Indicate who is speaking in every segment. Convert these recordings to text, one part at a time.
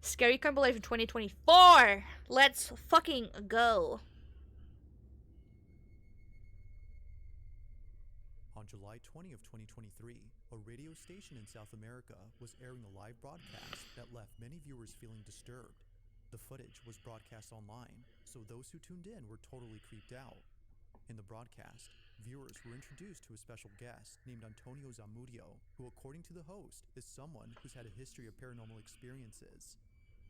Speaker 1: Scary compilation 2024. Let's fucking go.
Speaker 2: On July 20 of 2023, a radio station in South America was airing a live broadcast that left many viewers feeling disturbed. The footage was broadcast online, so those who tuned in were totally creeped out. In the broadcast, viewers were introduced to a special guest named Antonio Zamudio, who according to the host is someone who's had a history of paranormal experiences.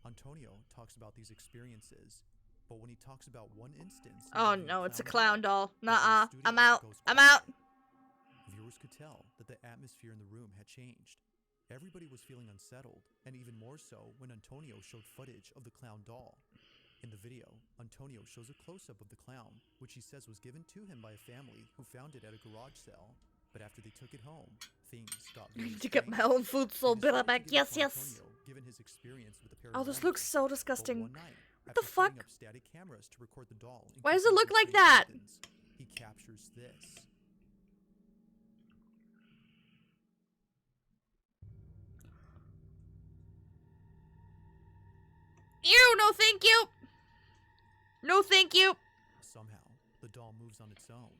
Speaker 2: Antonio talks about these experiences, but when he talks about one instance...
Speaker 1: Oh no, it's a clown doll. Nuh-uh. I'm out. I'm out.
Speaker 2: Viewers could tell that the atmosphere in the room had changed. Everybody was feeling unsettled, and even more so when Antonio showed footage of the clown doll. In the video, Antonio shows a close-up of the clown, which he says was given to him by a family who found it at a garage sale. But after they took it home, things got very
Speaker 1: To get my own food soul bill back. Yes, yes.
Speaker 2: Given his experience with the
Speaker 1: Oh, this looks so disgusting.
Speaker 2: What
Speaker 1: the fuck?
Speaker 2: Up static cameras to record the doll
Speaker 1: Why does it look like that?
Speaker 2: He captures this.
Speaker 1: Ew, no thank you. No thank you.
Speaker 2: Somehow, the doll moves on its own.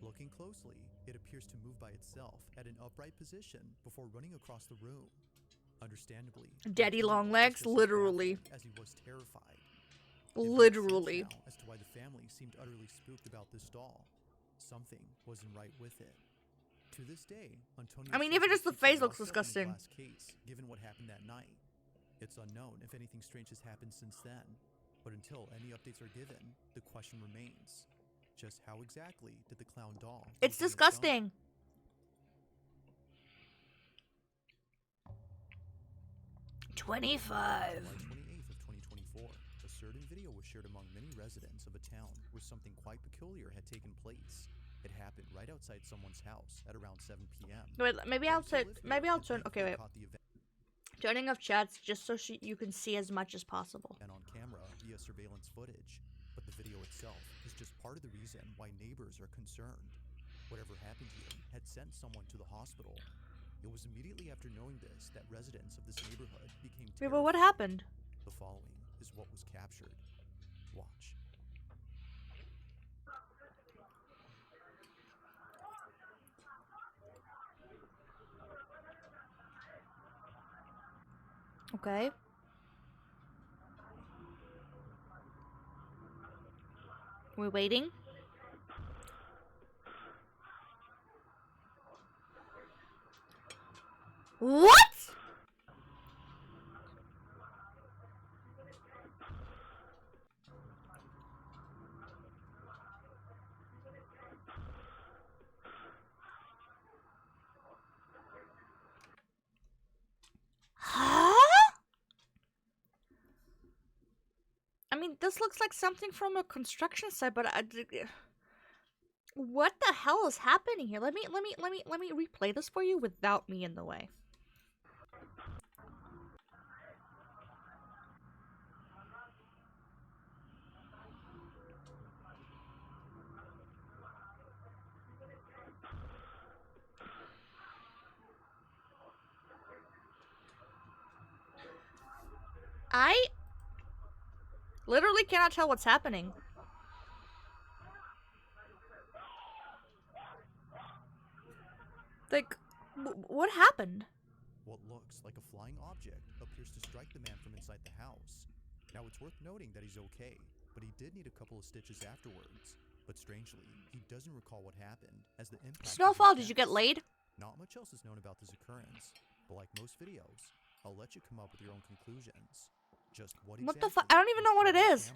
Speaker 2: Looking closely, it appears to move by itself at an upright position before running across the room. Understandably,
Speaker 1: Daddy long legs, literally.
Speaker 2: As he was terrified.
Speaker 1: Literally.
Speaker 2: As to why the family seemed utterly spooked about this doll. Something wasn't right with it. To this day, Antonio...
Speaker 1: I mean, even just the face looks disgusting.
Speaker 2: Case, given what happened that night. It's unknown if anything strange has happened since then, but until any updates are given, the question remains. Just how exactly did the clown doll...
Speaker 1: It's disgusting!
Speaker 2: July 28th of 2024, a certain video was shared among many residents of a town where something quite peculiar had taken place. It happened right outside someone's house at around 7 p.m.
Speaker 1: Wait, maybe I'll turn... Okay, wait. Turning off chats just so you can see as much as possible.
Speaker 2: And on camera via surveillance footage, but the video itself is just part of the reason why neighbors are concerned. Whatever happened to him had sent someone to the hospital. It was immediately after knowing this that residents of this neighborhood became terrified.
Speaker 1: Wait, but what happened?
Speaker 2: The following is what was captured. Watch.
Speaker 1: Okay. We're waiting. What? I mean, this looks like something from a construction site, but what the hell is happening here? Let me replay this for you without me in the way. I literally cannot tell what's happening. Like, what happened?
Speaker 2: What looks like a flying object appears to strike the man from inside the house. Now, it's worth noting that he's okay, but he did need a couple of stitches afterwards. But strangely, he doesn't recall what happened, as the impact...
Speaker 1: Snowfall, did you get laid?
Speaker 2: Not much else is known about this occurrence, but like most videos, I'll let you come up with your own conclusions. Just what
Speaker 1: the fuck? I don't even know what it is.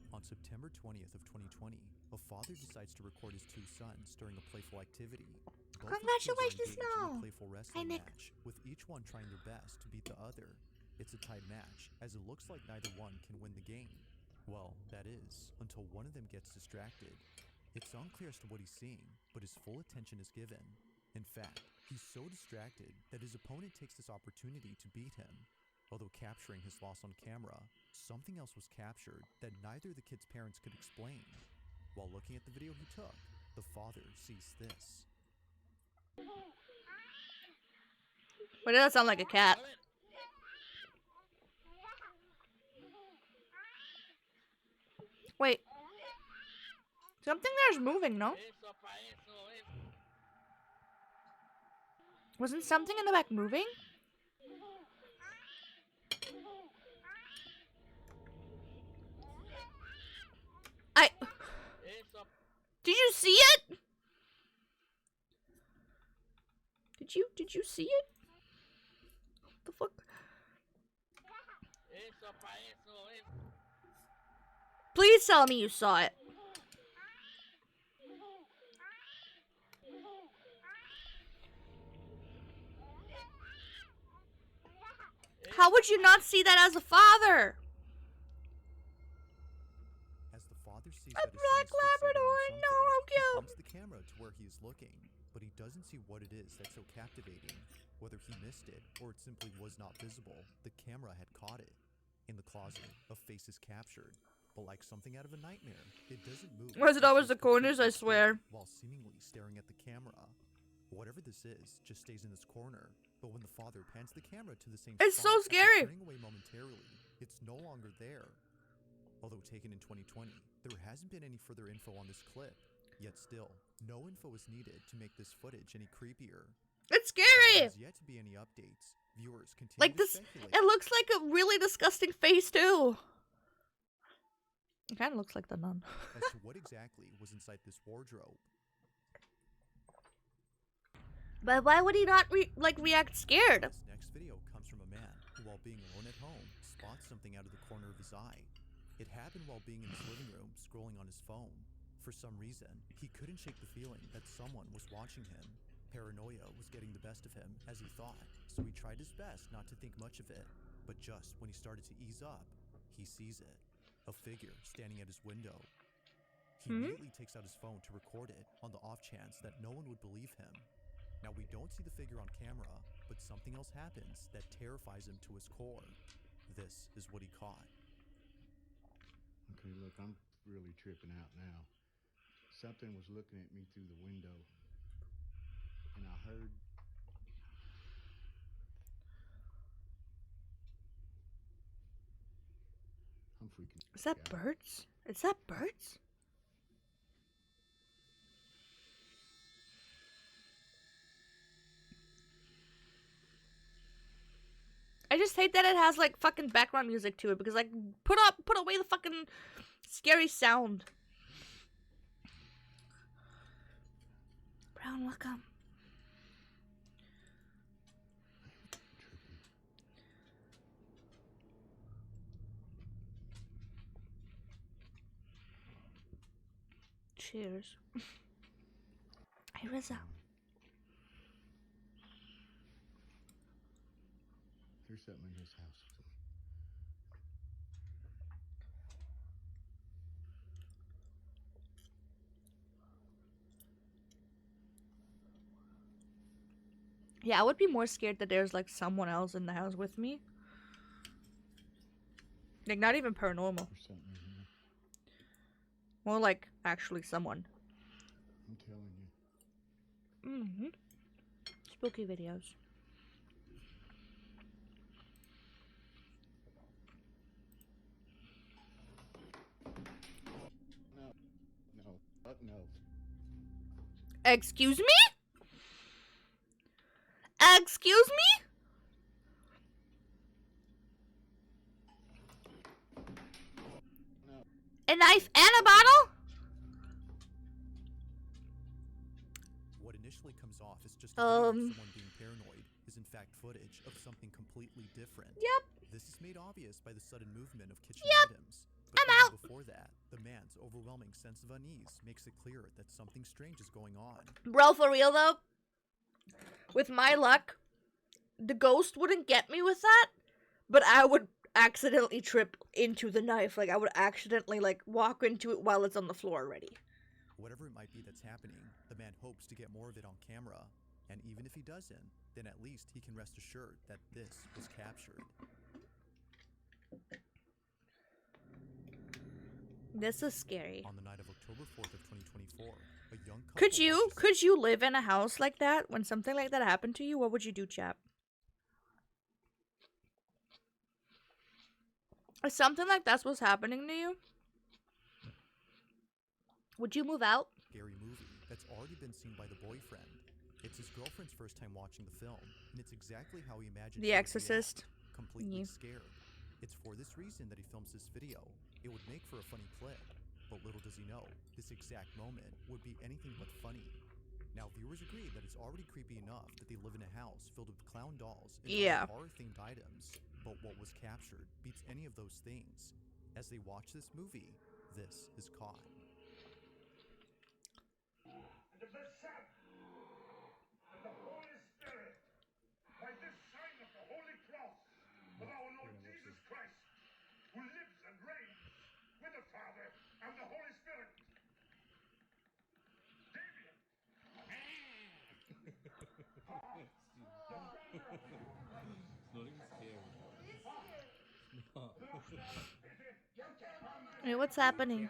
Speaker 2: On September 20th of 2020, a father decides to record his two sons during a playful activity. Both
Speaker 1: Congratulations, no.
Speaker 2: Playful wrestling match, with each one trying their best to beat the other. It's a tied match, as it looks like neither one can win the game. Well, that is, until one of them gets distracted. It's unclear as to what he's seeing, but his full attention is given. In fact, he's so distracted that his opponent takes this opportunity to beat him. Although capturing his loss on camera, something else was captured that neither the kid's parents could explain. While looking at the video he took, the father sees this.
Speaker 1: Why did that sound like a cat? Wait. Something there's moving, no? Wasn't something in the back moving? Did you see it? Did you see it? What the fuck? Please tell me you saw it. How would you not see that as a father?
Speaker 2: As the father sees
Speaker 1: A
Speaker 2: that his
Speaker 1: black
Speaker 2: son is fixated
Speaker 1: Labrador,
Speaker 2: on
Speaker 1: no,
Speaker 2: something,
Speaker 1: how
Speaker 2: he
Speaker 1: cute.
Speaker 2: points the camera to where he is looking, but he doesn't see what it is that's so captivating. Whether he missed it or it simply was not visible, the camera had caught it. In the closet, a face is captured, but like something out of a nightmare, it doesn't move.
Speaker 1: Was it always
Speaker 2: stays
Speaker 1: the corners, I
Speaker 2: completely still
Speaker 1: swear?
Speaker 2: While seemingly staring at the camera. Whatever this is just stays in this corner, but when the father pans the camera to the same
Speaker 1: It's
Speaker 2: spot
Speaker 1: so
Speaker 2: after
Speaker 1: scary.
Speaker 2: turning away momentarily, it's no longer there. Although taken in 2020, there hasn't been any further info on this clip. Yet still, no info is needed to make this footage any creepier.
Speaker 1: It's
Speaker 2: While
Speaker 1: scary.
Speaker 2: there's yet to be any updates, viewers continue
Speaker 1: Like
Speaker 2: to
Speaker 1: this,
Speaker 2: speculate.
Speaker 1: it looks like a really disgusting face too. It kind of looks like the nun.
Speaker 2: As to what exactly was inside this wardrobe.
Speaker 1: But why would he not react scared?
Speaker 2: This next video comes from a man who, while being alone at home, spots something out of the corner of his eye. It happened while being in his living room, scrolling on his phone. For some reason, he couldn't shake the feeling that someone was watching him. Paranoia was getting the best of him, as he thought, so he tried his best not to think much of it. But just when he started to ease up, he sees it. A figure standing at his window. He immediately takes out his phone to record it on the off chance that no one would believe him. Now, we don't see the figure on camera, but something else happens that terrifies him to his core. This is what he caught.
Speaker 3: Okay, look, I'm really tripping out now. Something was looking at me through the window, and I heard... I'm freaking
Speaker 1: Is that
Speaker 3: out.
Speaker 1: birds? Is that birds? I just hate that it has like fucking background music to it because like put away the fucking scary sound. Brown, welcome. Cheers. Hey, Rizzo.
Speaker 3: There's something in this house.
Speaker 1: Yeah, I would be more scared that there's like someone else in the house with me. Like not even paranormal.
Speaker 3: There's something in here.
Speaker 1: More like actually someone.
Speaker 3: I'm telling you.
Speaker 1: Spooky videos.
Speaker 3: No.
Speaker 1: Excuse me? Excuse me?
Speaker 3: No.
Speaker 1: A knife and a bottle?
Speaker 2: What initially comes off as just a video of someone being paranoid is in fact footage of something completely different.
Speaker 1: Yep.
Speaker 2: This is made obvious by the sudden movement of kitchen
Speaker 1: Yep.
Speaker 2: items. But
Speaker 1: I'm
Speaker 2: even
Speaker 1: out.
Speaker 2: before that, the man's overwhelming sense of unease makes it clear that something strange is going on.
Speaker 1: Bro, for real though, with my luck, the ghost wouldn't get me with that, but I would accidentally trip into the knife. Like, I would accidentally, like, walk into it while it's on the floor already.
Speaker 2: Whatever it might be that's happening, the man hopes to get more of it on camera. And even if he doesn't, then at least he can rest assured that this was captured.
Speaker 1: This is scary.
Speaker 2: On the night of October October 4th of 2024, a young couple
Speaker 1: Could you live in a house like that when something like that happened to you? What would you do, chap? If something like that's what's happening to you, would you move out?
Speaker 2: Scary movie that's already been seen by the boyfriend. It's his girlfriend's first time watching the film, and it's exactly how he imagined
Speaker 1: The Exorcist.
Speaker 2: Completely scared. It's for this reason that he films this video. It would make for a funny clip, but little does he know, this exact moment would be anything but funny. Now, viewers agree that it's already creepy enough that they live in a house filled with clown dolls and other horror-themed items, but what was captured beats any of those things. As they watch this movie, this is caught.
Speaker 4: And of the Son, and the Holy Spirit, by this sign of the Holy Cross of our Lord Jesus Christ, who lives and reigns with the Father and the Holy Spirit. Damien!
Speaker 1: Hey, what's happening?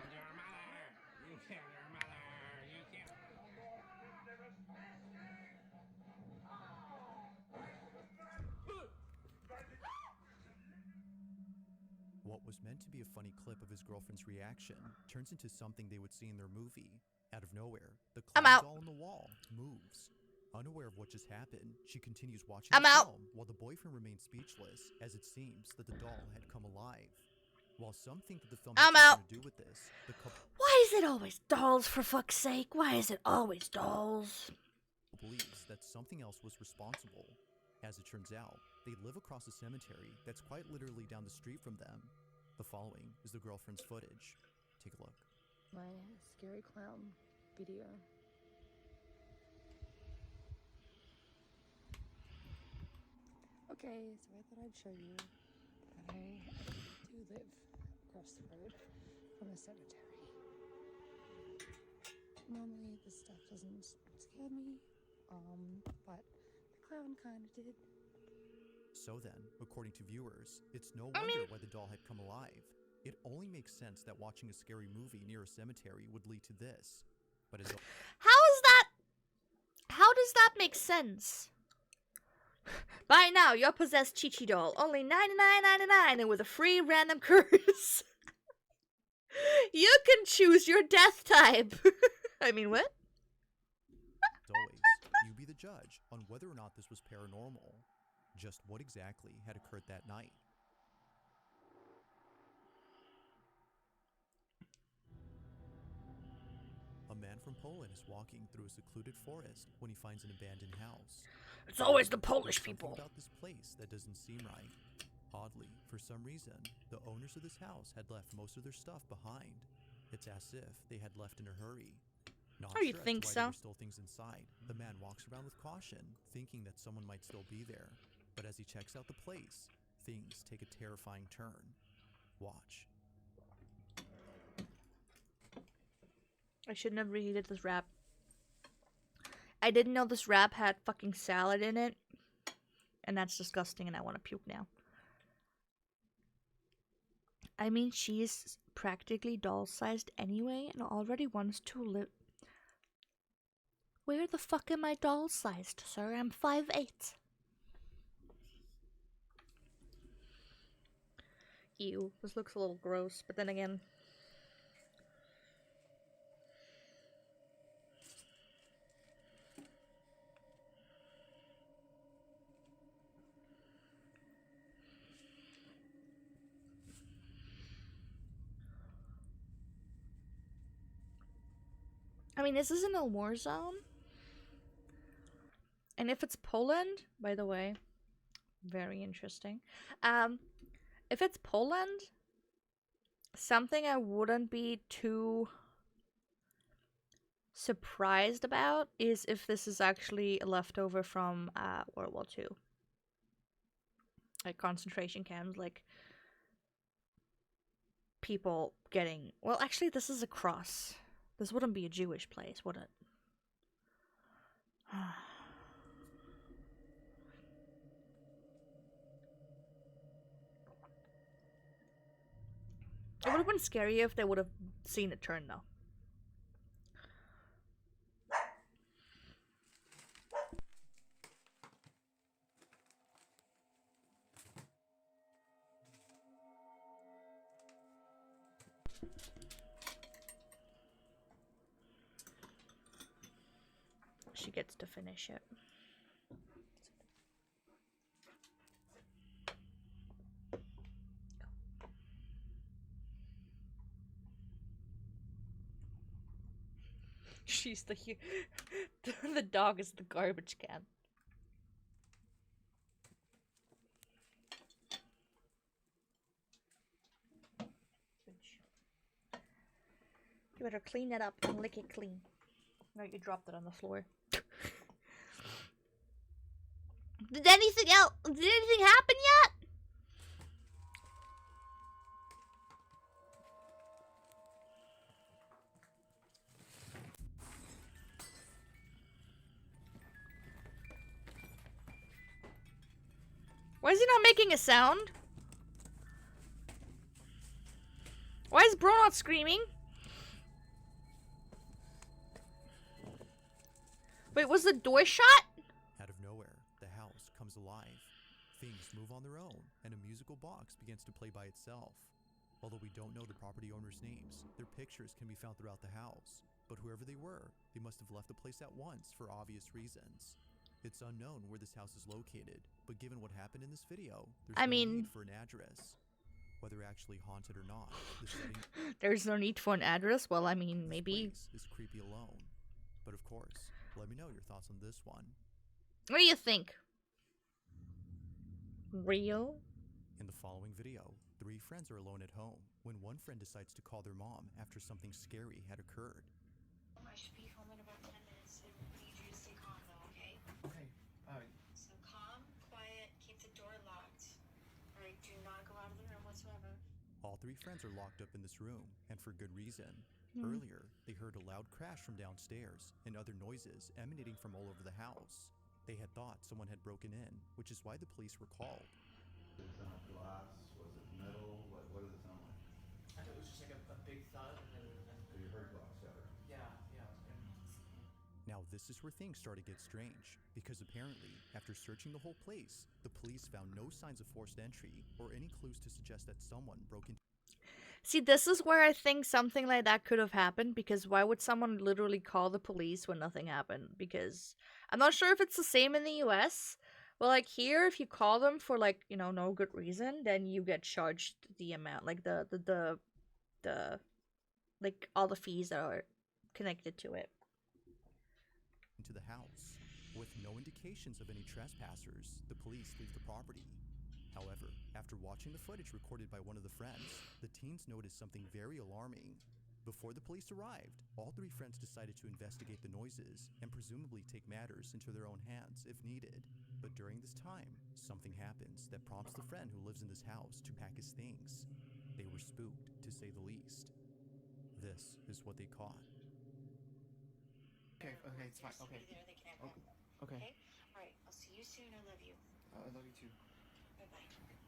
Speaker 2: What was meant to be a funny clip of his girlfriend's reaction turns into something they would see in their movie. Out of nowhere, the clown doll on the wall moves. Unaware of what just happened, she continues watching the film while the boyfriend remains speechless, as it seems that the doll had come alive. While some think that the film has something to do with this, the couple
Speaker 1: Why is it always dolls, for fuck's sake? Why is it always dolls?
Speaker 2: believes that something else was responsible. As it turns out, they live across a cemetery that's quite literally down the street from them. The following is the girlfriend's footage. Take a look.
Speaker 5: My scary clown video. Okay, so I thought I'd show you that I do live across the road from a cemetery. Normally this stuff doesn't scare me, but the clown kind of did.
Speaker 2: So then, according to viewers, it's no wonder why the doll had come alive. It only makes sense that watching a scary movie near a cemetery would lead to this. But as
Speaker 1: How does that make sense? Buy now your possessed ChiChi doll, only $99.99 and with a free random curse. You can choose your death type. I mean, what?
Speaker 2: As always, you be the judge on whether or not this was paranormal. Just what exactly had occurred that night. A man from Poland is walking through a secluded forest when he finds an abandoned house.
Speaker 1: It's always the Polish
Speaker 2: There's
Speaker 1: people.
Speaker 2: something about this place that doesn't seem right. Oddly, for some reason, the owners of this house had left most of their stuff behind. It's as if they had left in a hurry. Not
Speaker 1: Oh, you
Speaker 2: sure as
Speaker 1: think
Speaker 2: to why
Speaker 1: so?
Speaker 2: there were still things inside. The man walks around with caution, thinking that someone might still be there. But as he checks out the place, things take a terrifying turn. Watch.
Speaker 1: I shouldn't have reheated this wrap. I didn't know this wrap had fucking salad in it. And that's disgusting and I want to puke now. I mean, she's practically doll-sized anyway and already wants to live. Where the fuck am I doll-sized, sir? I'm 5'8". Ew, this looks a little gross, but then again... I mean, is this in a war zone? And if it's Poland, by the way, very interesting. If it's Poland, something I wouldn't be too surprised about is if this is actually a leftover from World War II. Like concentration camps, like people getting... Well, actually, this is a cross. This wouldn't be a Jewish place, would it? It would have been scarier if they would have seen it turn, though. She gets to finish it. She's the the dog is the garbage can. You better clean it up and lick it clean. No, you dropped it on the floor. Did anything else? Did anything happen yet? Why is he not making a sound? Why is Bro not screaming? Wait, was the door shut?
Speaker 2: Out of nowhere, the house comes alive. Things move on their own, and a musical box begins to play by itself. Although we don't know the property owners' names, their pictures can be found throughout the house. But whoever they were, they must have left the place at once for obvious reasons. It's unknown where this house is located, but given what happened in this video, there's no need for an address. Whether actually haunted or not, the setting
Speaker 1: There's no need for an address. Well, I mean, maybe.
Speaker 2: place is creepy alone. But of course, let me know your thoughts on this one.
Speaker 1: What do you think? Real?
Speaker 2: In the following video, 3 friends are alone at home when one friend decides to call their mom after something scary had occurred.
Speaker 5: I should be home in about 10 minutes. I need you to stay calm, though, okay?
Speaker 6: Okay.
Speaker 5: So calm, quiet, keep the door locked. Alright, do not go out of the room whatsoever.
Speaker 2: All 3 friends are locked up in this room, and for good reason. Earlier, they heard a loud crash from downstairs and other noises emanating from all over the house. They had thought someone had broken in, which is why the police were called.
Speaker 3: Did it sound like glass? Was it metal? What did it sound like?
Speaker 6: I thought it was just like a big thud and
Speaker 3: So you heard glass shatter.
Speaker 6: yeah.
Speaker 2: Now this is where things start to get strange, because apparently, after searching the whole place, the police found no signs of forced entry or any clues to suggest that someone broke into.
Speaker 1: See, this is where I think something like that could have happened, because why would someone literally call the police when nothing happened? Because I'm not sure if it's the same in the US, but like here, if you call them for like, you know, no good reason, then you get charged the amount, like the like all the fees that are connected to it.
Speaker 2: Into the house. With no indications of any trespassers, the police leave the property. However, after watching the footage recorded by one of the friends, the teens noticed something very alarming. Before the police arrived, all 3 friends decided to investigate the noises and presumably take matters into their own hands if needed. But during this time, something happens that prompts the friend who lives in this house to pack his things. They were spooked, to say the least. This is what they caught.
Speaker 6: Okay, it's fine. Okay.
Speaker 5: There, they can't
Speaker 6: Okay.
Speaker 5: go.
Speaker 6: Okay.
Speaker 5: Alright, I'll see you soon. I love you.
Speaker 6: I love you too.
Speaker 5: Bye-bye.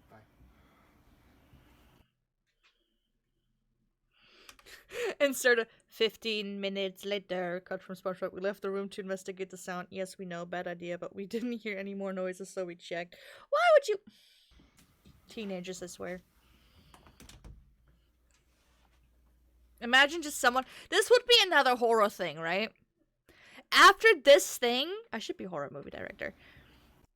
Speaker 6: Bye.
Speaker 1: Insert 15 minutes later. Cut from SpongeBob. We left the room to investigate the sound. Yes, we know, bad idea, but we didn't hear any more noises, so we checked. Why would you? Teenagers, I swear. Imagine just someone. This would be another horror thing, right? After this thing, I should be a horror movie director.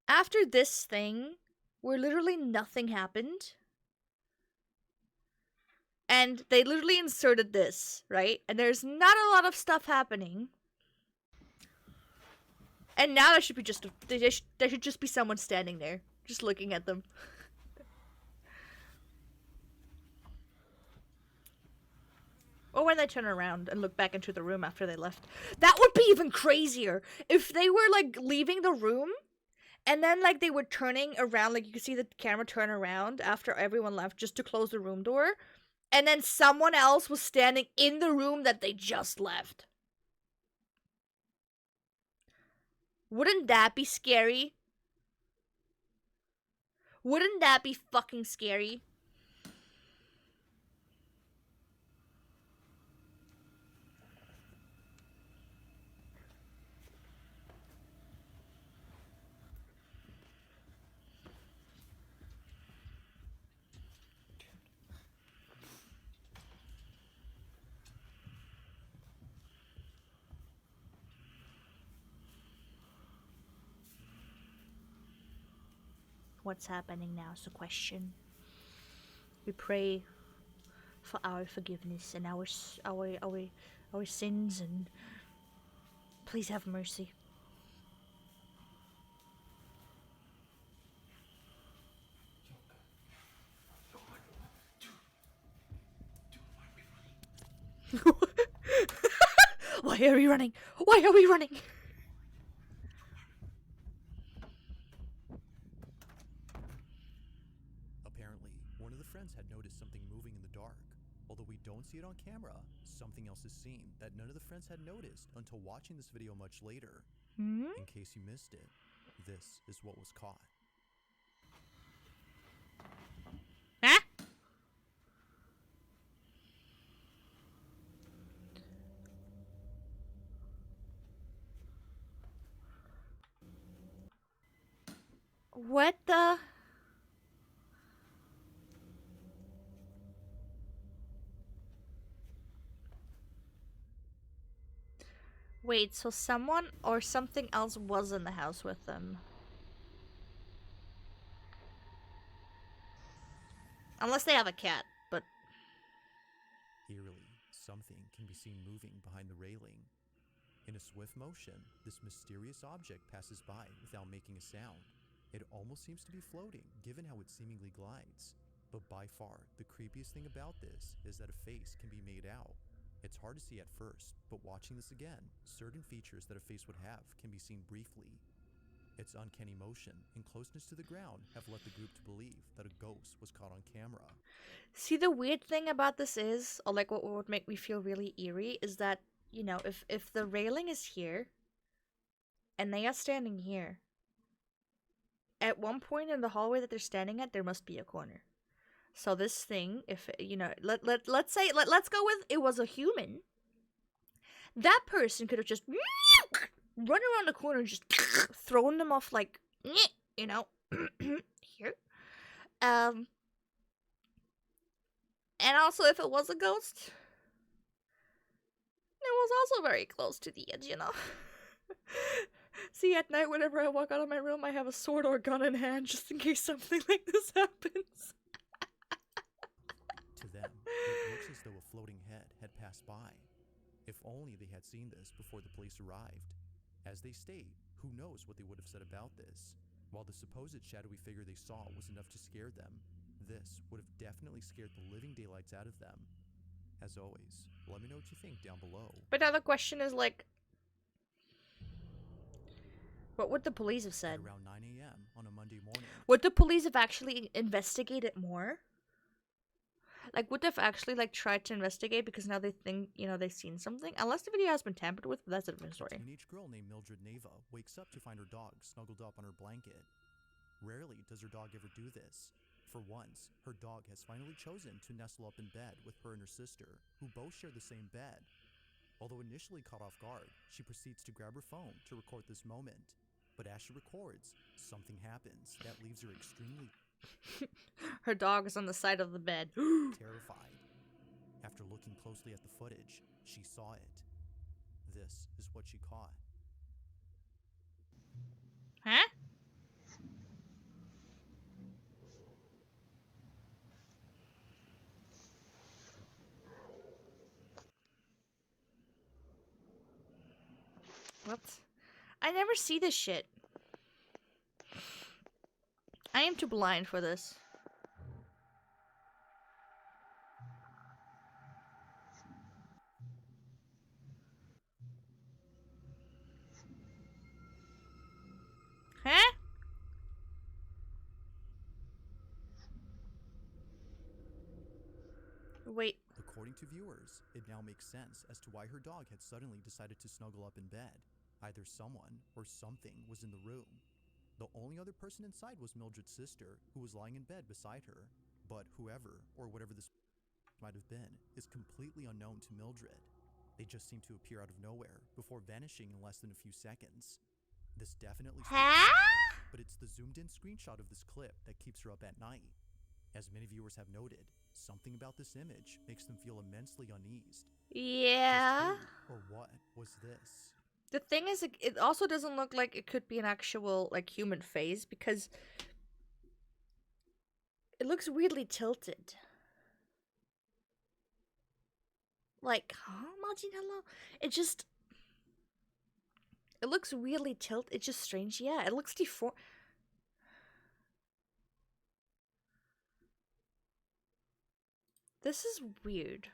Speaker 1: After this thing, where literally nothing happened. And they literally inserted this, right? And there's not a lot of stuff happening. And now there should be just there should just be someone standing there, just looking at them. Or when they turn around and look back into the room after they left. That would be even crazier. If they were, like, leaving the room, and then, like, they were turning around, like, you could see the camera turn around after everyone left just to close the room door, and then someone else was standing in the room that they just left. Wouldn't that be scary? Wouldn't that be fucking scary? what's happening now is the question. We pray for our forgiveness and our sins, and please have mercy. Why are we running? Why are we running?
Speaker 2: Apparently, one of the friends had noticed something moving in the dark. Although we don't see it on camera, something else is seen that none of the friends had noticed until watching this video much later.
Speaker 1: Hmm?
Speaker 2: In case you missed it, this is what was caught.
Speaker 1: Huh? What the? Wait, so someone or something else was in the house with them? Unless they have a cat, but...
Speaker 2: Eerily, something can be seen moving behind the railing. In a swift motion, this mysterious object passes by without making a sound. It almost seems to be floating, given how it seemingly glides. But by far, the creepiest thing about this is that a face can be made out. It's hard to see at first, but watching this again, certain features that a face would have can be seen briefly. Its uncanny motion and closeness to the ground have led the group to believe that a ghost was caught on camera.
Speaker 1: See, the weird thing about this is, or like what would make me feel really eerie, is that, you know, if the railing is here, and they are standing here, at one point in the hallway that they're standing at, there must be a corner. So this thing, if, you know, let's go with it was a human. That person could have just run around the corner and just thrown them off like, you know, here. And also if it was a ghost, it was also very close to the edge, you know. See, at night, whenever I walk out of my room, I have a sword or gun in hand just in case something like this happens.
Speaker 2: To them, it looks as though a floating head had passed by. If only they had seen this before the police arrived. As they state, who knows what they would have said about this. While the supposed shadowy figure they saw was enough to scare them, this would have definitely scared the living daylights out of them. As always, let me know what you think down below.
Speaker 1: But now the question is, like, what would the police have said?
Speaker 2: At around 9 a.m. on a Monday morning.
Speaker 1: Would the police have actually investigated more? Like, would they have actually, like, tried to investigate because now they think, you know, they've seen something? Unless the video has been tampered with, but that's a different story.
Speaker 2: A teenage girl named Mildred Neva wakes up to find her dog snuggled up on her blanket. Rarely does her dog ever do this. For once, her dog has finally chosen to nestle up in bed with her and her sister, who both share the same bed. Although initially caught off guard, she proceeds to grab her phone to record this moment. But as she records, something happens that leaves her extremely
Speaker 1: Her dog is on the side of the bed.
Speaker 2: terrified. After looking closely at the footage, she saw it. This is what she caught.
Speaker 1: Huh? What? I never see this shit. I am too blind for this. Huh? Wait.
Speaker 2: According to viewers, it now makes sense as to why her dog had suddenly decided to snuggle up in bed. Either someone or something was in the room. The only other person inside was Mildred's sister, who was lying in bed beside her. But whoever, or whatever this might have been, is completely unknown to Mildred. They just seem to appear out of nowhere, before vanishing in less than a few seconds. This definitely spooked Mildred, but it's the zoomed-in screenshot of this clip that keeps her up at night. As many viewers have noted, something about this image makes them feel immensely uneased.
Speaker 1: Yeah.
Speaker 2: Just who or what was this?
Speaker 1: The thing is, it also doesn't look like it could be an actual, like, human face, because It looks weirdly tilted. Like, huh, Majin, hello? It just... It looks weirdly tilted. It's just strange. Yeah, it looks deformed. This is weird.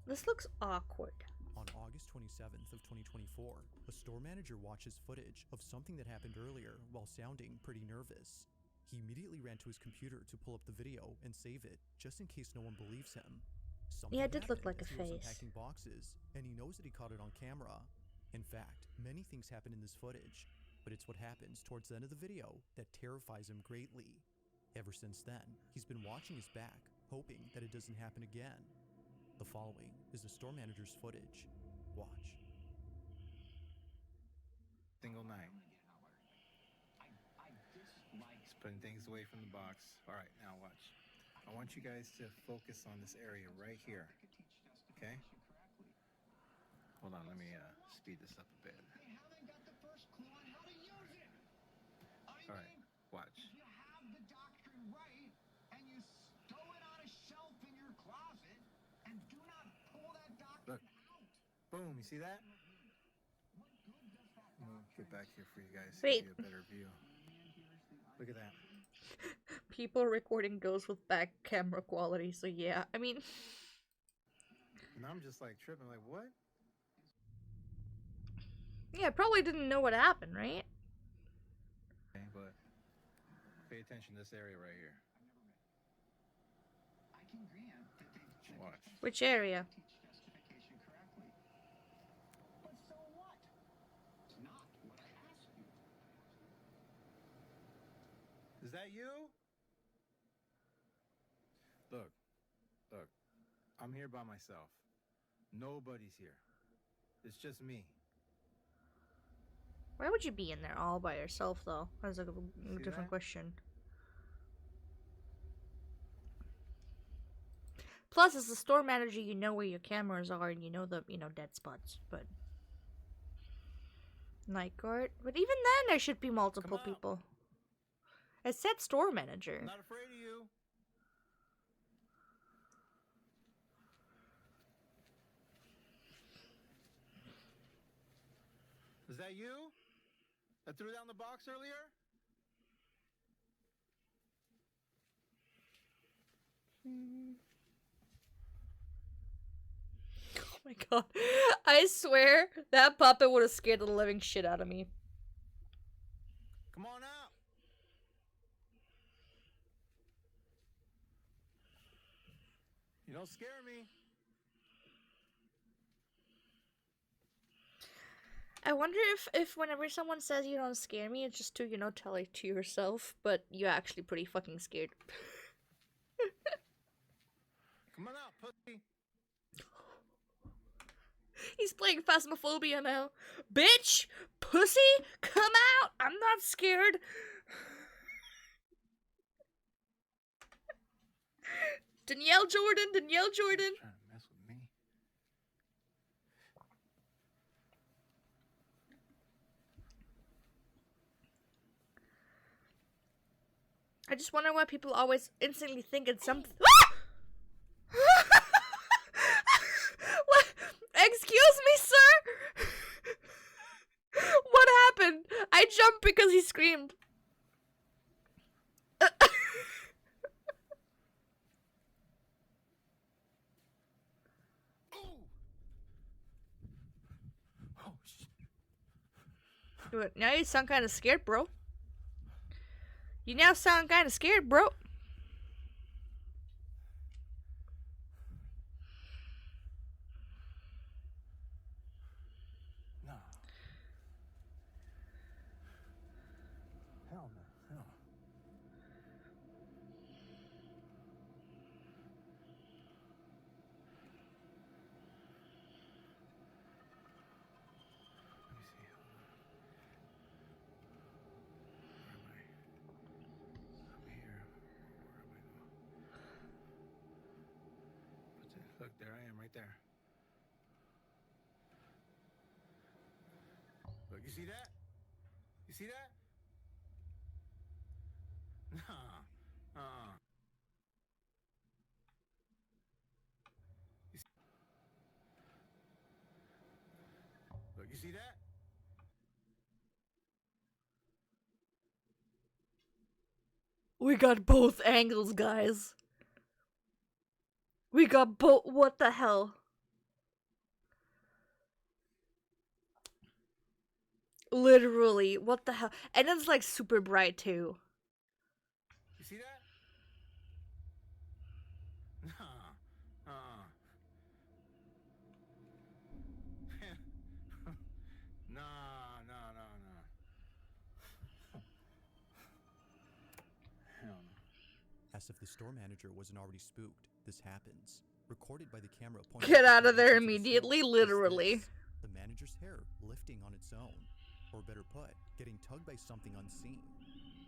Speaker 1: This looks awkward.
Speaker 2: On August 27th of 2024, a store manager watches footage of something that happened earlier while sounding pretty nervous. He immediately ran to his computer to pull up the video and save it, just in case no one believes him. Something
Speaker 1: Yeah, it did look
Speaker 2: happened
Speaker 1: like a
Speaker 2: as he was
Speaker 1: face.
Speaker 2: unpacking boxes, and he knows that he caught it on camera. In fact, many things happen in this footage, but it's what happens towards the end of the video that terrifies him greatly. Ever since then, he's been watching his back, hoping that it doesn't happen again. The following is the store manager's footage. Watch.
Speaker 7: Single night. He's putting things away from the box. All right, now watch. I want you guys to focus on this area right here. Okay? Hold on, let me speed this up a bit. All right, watch.
Speaker 4: You have the doctrine right, and you stow it on a shelf in your closet, and do not pull that doctrine
Speaker 7: Look.
Speaker 4: out.
Speaker 7: Boom, you see that?
Speaker 4: What good does that
Speaker 7: I'm gonna get back here for you guys to
Speaker 1: Wait.
Speaker 7: give you a better view. Look at that.
Speaker 1: People recording goes with back camera quality, so yeah. I mean...
Speaker 7: And I'm just like tripping, like, what?
Speaker 1: Yeah, probably didn't know what happened, right?
Speaker 7: Okay, but pay attention to this area right here.
Speaker 4: I can grant that they've checked
Speaker 7: Watch.
Speaker 1: Which area?
Speaker 4: teach justification correctly. But so what? It's not what I asked you.
Speaker 7: Is that you? Look, I'm here by myself. Nobody's here. It's just me.
Speaker 1: Why would you be in there all by yourself, though? That's a different
Speaker 7: that?
Speaker 1: question. Plus, as a store manager, you know where your cameras are and you know the, dead spots, but... Night guard? But even then, there should be multiple
Speaker 7: out.
Speaker 1: people. It said store manager.
Speaker 7: I'm not afraid of you. Is that you? That threw down the box earlier?
Speaker 1: Oh my god. I swear, that puppet would have scared the living shit out of me.
Speaker 7: Come on out. You don't scare me.
Speaker 1: I wonder if whenever someone says you don't scare me, it's just to, tell it to yourself, but you're actually pretty fucking scared.
Speaker 7: Come on out, pussy.
Speaker 1: He's playing Phasmophobia now. Bitch! Pussy! Come out! I'm not scared! Danielle Jordan! Danielle Jordan!
Speaker 7: Trying to mess with me.
Speaker 1: I just wonder why people always instantly think it's something. What? Excuse me, sir? What happened? I jumped because he screamed.
Speaker 7: Oh, shit.
Speaker 1: But now you sound kind of scared, bro. You now sound kind of scared, bro.
Speaker 7: No. Hell no. No. Let me see. Hold on. Where am I? I'm here. Where am I going? Look, there I am, right there. Look, you see that? You see that? Look, you see that?
Speaker 1: We got both angles, guys. We got both. What the hell? Literally, what the hell? And it's like super bright too.
Speaker 7: You see that? Nah, nah, nah, nah. Hell no.
Speaker 2: As if the store manager wasn't already spooked, this happens. Recorded by the camera pointing
Speaker 1: Get
Speaker 2: at the
Speaker 1: out of there
Speaker 2: entrance the store
Speaker 1: immediately,
Speaker 2: is
Speaker 1: literally.
Speaker 2: this, the manager's hair lifting on its own. Or better put, getting tugged by something unseen.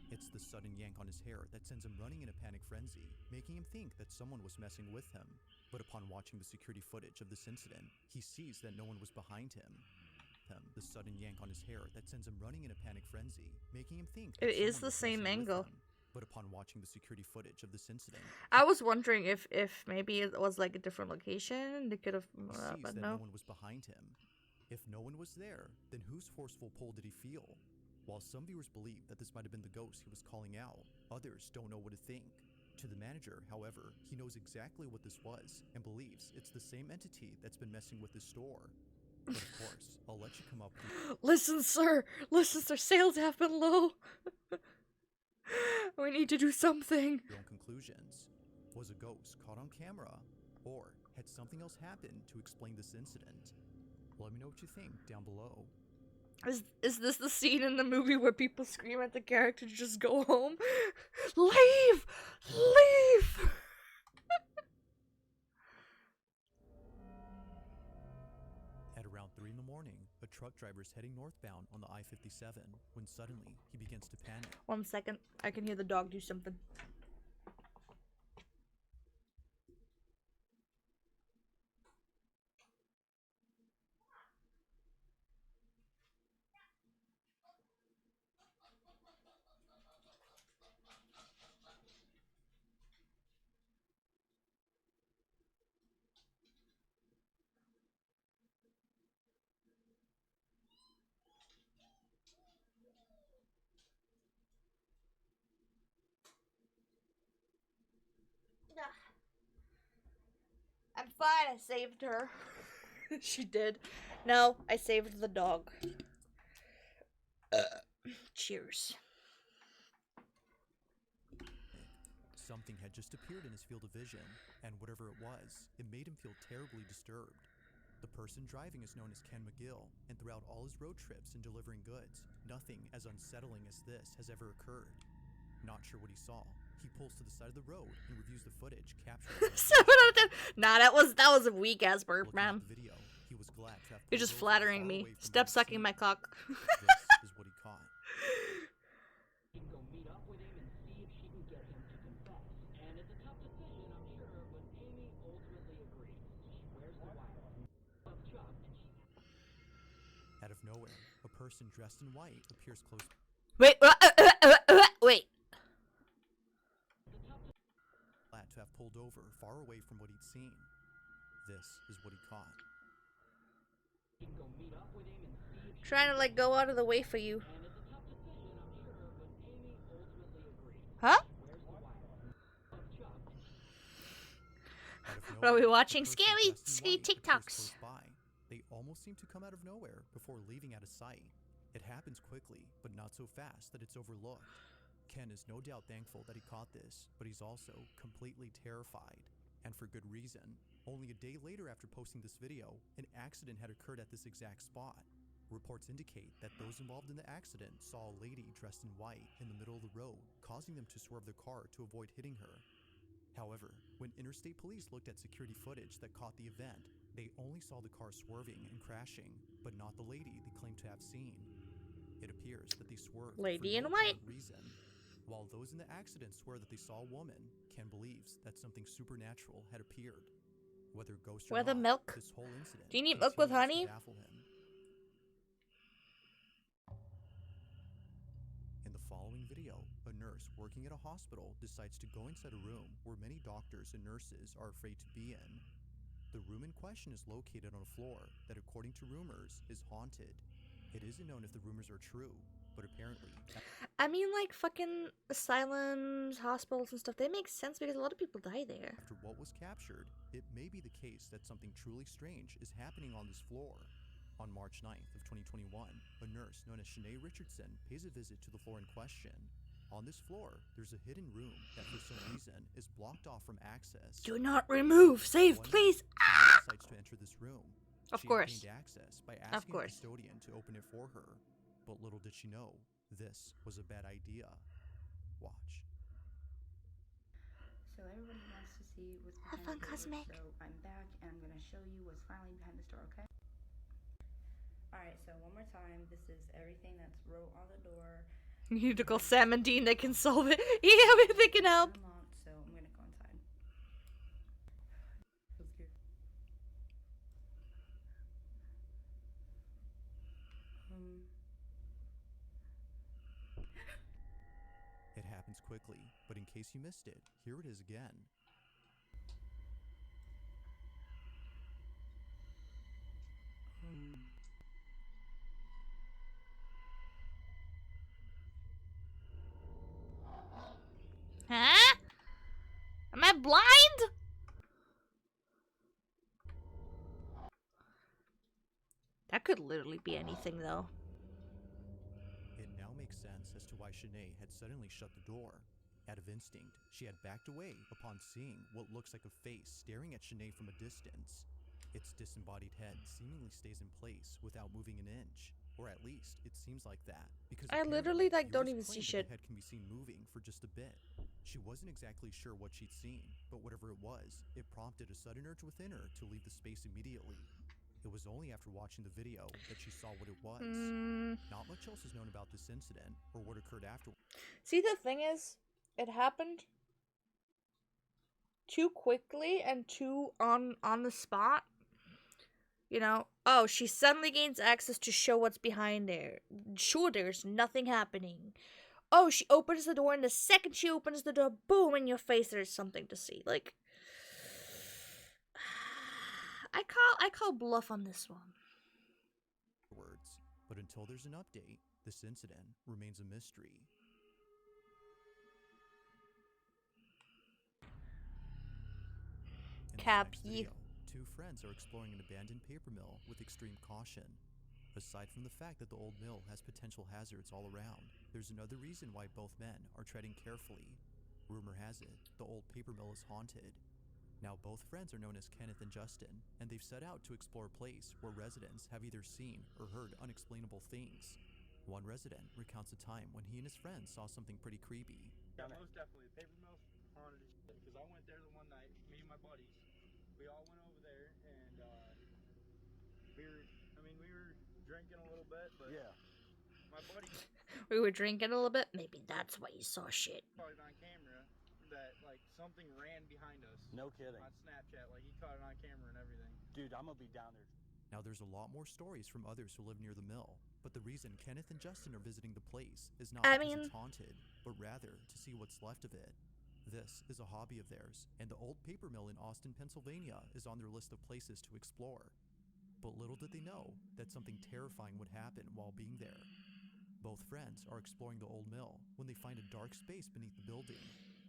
Speaker 2: It's the sudden yank on his hair that sends him running in a panic frenzy, making him think that someone was messing with him. But upon watching the security footage of this incident, he sees that no one was behind him. The sudden yank on his hair that sends him running in a panic frenzy, making him think that
Speaker 1: It is
Speaker 2: someone
Speaker 1: the
Speaker 2: was
Speaker 1: same
Speaker 2: messing with
Speaker 1: angle.
Speaker 2: him. But upon watching the security footage of this incident,
Speaker 1: I was wondering if maybe it was like a different location. They could have,
Speaker 2: he sees
Speaker 1: but
Speaker 2: that
Speaker 1: no.
Speaker 2: no one was behind him. If no one was there, then whose forceful pull did he feel? While some viewers believe that this might have been the ghost he was calling out, others don't know what to think. To the manager, however, he knows exactly what this was and believes it's the same entity that's been messing with his store. But of course, I'll let you come up with
Speaker 1: Listen, sir, sales have been low. We need to do something.
Speaker 2: your own conclusions. Was a ghost caught on camera? Or had something else happened to explain this incident? Let me know what you think down below.
Speaker 1: Is this the scene in the movie where people scream at the character to just go home? Leave! Leave!
Speaker 2: At around 3 in the morning, a truck driver is heading northbound on the I-57 when suddenly he begins to panic.
Speaker 1: 1 second. I can hear the dog do something. I'm fine, I saved her. She did. No, I saved the dog. Cheers.
Speaker 2: Something had just appeared in his field of vision, and whatever it was, it made him feel terribly disturbed. The person driving is known as Ken McGill, and throughout all his road trips and delivering goods, nothing as unsettling as this has ever occurred. Not sure what he saw, he pulls to the side of the road and reviews the footage captured.
Speaker 1: 7 out of 10. Nah, that was a weak ass burp,
Speaker 2: Looking at
Speaker 1: man.
Speaker 2: the video, he was glad to have
Speaker 1: You're just
Speaker 2: pulled over
Speaker 1: flattering
Speaker 2: far
Speaker 1: me.
Speaker 2: away from
Speaker 1: Step
Speaker 2: what he'd
Speaker 1: sucking
Speaker 2: seen.
Speaker 1: my cock.
Speaker 2: This is what he caught.
Speaker 8: You can go meet up with him and see if she can get him to confess. And it's a tough decision, I'm sure, but Amy ultimately agrees. She wears the wire of Chuck, and she...
Speaker 2: Out of nowhere, a person dressed in white appears close.
Speaker 1: Wait, wait.
Speaker 2: Glad to have pulled over far away from what he'd seen. This is what he caught.
Speaker 8: You can go meet up with him and see if she...
Speaker 1: Trying to like go out of the way for you.
Speaker 8: And it's a tough decision, I'm sure, but Amy ultimately agrees.
Speaker 1: Huh?
Speaker 8: She wears the wire of Chuck, and she...
Speaker 2: Out of
Speaker 1: What are we
Speaker 2: nowhere, a
Speaker 1: watching?
Speaker 2: person
Speaker 1: Scary
Speaker 2: dressed in
Speaker 1: scary
Speaker 2: white appears
Speaker 1: TikToks.
Speaker 2: close by. They almost seem to come out of nowhere before leaving out of sight. It happens quickly, but not so fast that it's overlooked. Ken is no doubt thankful that he caught this, but he's also completely terrified. And for good reason. Only a day later after posting this video, an accident had occurred at this exact spot. Reports indicate that those involved in the accident saw a lady dressed in white in the middle of the road, causing them to swerve their car to avoid hitting her. However, when interstate police looked at security footage that caught the event, they only saw the car swerving and crashing, but not the lady they claimed to have seen. It appears that they swerved
Speaker 1: Lady
Speaker 2: for
Speaker 1: in
Speaker 2: no
Speaker 1: white.
Speaker 2: apparent reason. While those in the accident swear that they saw a woman, Ken believes that something supernatural had appeared. Whether ghost or
Speaker 1: Where the
Speaker 2: not,
Speaker 1: milk?
Speaker 2: this whole incident
Speaker 1: Do you need milk with
Speaker 2: continues to
Speaker 1: honey?
Speaker 2: baffle him. In the following video, a nurse working at a hospital decides to go inside a room where many doctors and nurses are afraid to be in. The room in question is located on a floor that, according to rumors, is haunted. It isn't known if the rumors are true, but apparently...
Speaker 1: I mean, like, fucking asylums, hospitals and stuff, they make sense because a lot of people die there.
Speaker 2: After what was captured, it may be the case that something truly strange is happening on this floor. On March 9th of 2021, a nurse known as Shanae Richardson pays a visit to the floor in question. On this floor, there's a hidden room that for some reason is blocked off from access.
Speaker 1: Do not remove! Save, please!
Speaker 2: Shanae decides to enter this room.
Speaker 1: Of
Speaker 2: She
Speaker 1: course.
Speaker 2: gained access by asking the custodian to open it for her. But little did she know, this was a bad idea. Watch.
Speaker 9: So everybody wants to see what's
Speaker 1: Have
Speaker 9: behind
Speaker 1: fun,
Speaker 9: the door,
Speaker 1: Cosmic.
Speaker 9: so I'm back and I'm gonna show you what's finally behind this door, okay? Alright, so one more time, this is everything that's wrote on the door.
Speaker 1: You need to call Sam and Dean, they can solve it. Yeah, they can help.
Speaker 9: Unlocked, so I'm gonna go inside. Let's go.
Speaker 2: It happens quickly, but in case you missed it, here it is again.
Speaker 1: Huh? Am I blind? That could literally be anything, though.
Speaker 2: It now makes sense as to why Shanae had suddenly shut the door. Out of instinct, she had backed away upon seeing what looks like a face staring at Shanae from a distance. Its disembodied head seemingly stays in place without moving an inch, or at least it seems like that. Because
Speaker 1: I literally, like, don't even see
Speaker 2: viewers
Speaker 1: shit.
Speaker 2: claim that the head can be seen moving for just a bit. She wasn't exactly sure what she'd seen, but whatever it was, it prompted a sudden urge within her to leave the space immediately. It was only after watching the video that she saw what it was. Not much else is known about this incident or what occurred afterwards.
Speaker 1: See, the thing is, it happened too quickly and too on the spot. You know, oh, she suddenly gains access to show what's behind there. Sure, there's nothing happening. Oh, she opens the door, and the second she opens the door, boom, in your face, there's something to see. Like, I call bluff on this one.
Speaker 2: But until there's an update, this incident remains a mystery. In this next video, two friends are exploring an abandoned paper mill with extreme caution. Aside from the fact that the old mill has potential hazards all around, there's another reason why both men are treading carefully. Rumor has it, the old paper mill is haunted. Now both friends are known as Kenneth and Justin, and they've set out to explore a place where residents have either seen or heard unexplainable things. One resident recounts a time when he and his friends saw something pretty creepy.
Speaker 10: Yeah, most definitely. The paper mill's haunted as shit. Because I went there the one night, me and my buddies. We all went over there, and we were drinking a little bit, but yeah, my buddy.
Speaker 1: We were drinking a little bit. Maybe that's why you saw shit.
Speaker 10: Caught it on camera that like something ran behind us.
Speaker 11: No kidding.
Speaker 10: On Snapchat, like he caught it on camera and everything.
Speaker 11: Dude, I'm gonna be down there.
Speaker 2: Now there's a lot more stories from others who live near the mill, but the reason Kenneth and Justin are visiting the place is not because it's haunted, but rather to see what's left of it. This is a hobby of theirs, and the old paper mill in Austin, Pennsylvania is on their list of places to explore. But little did they know that something terrifying would happen while being there. Both friends are exploring the old mill when they find a dark space beneath the building.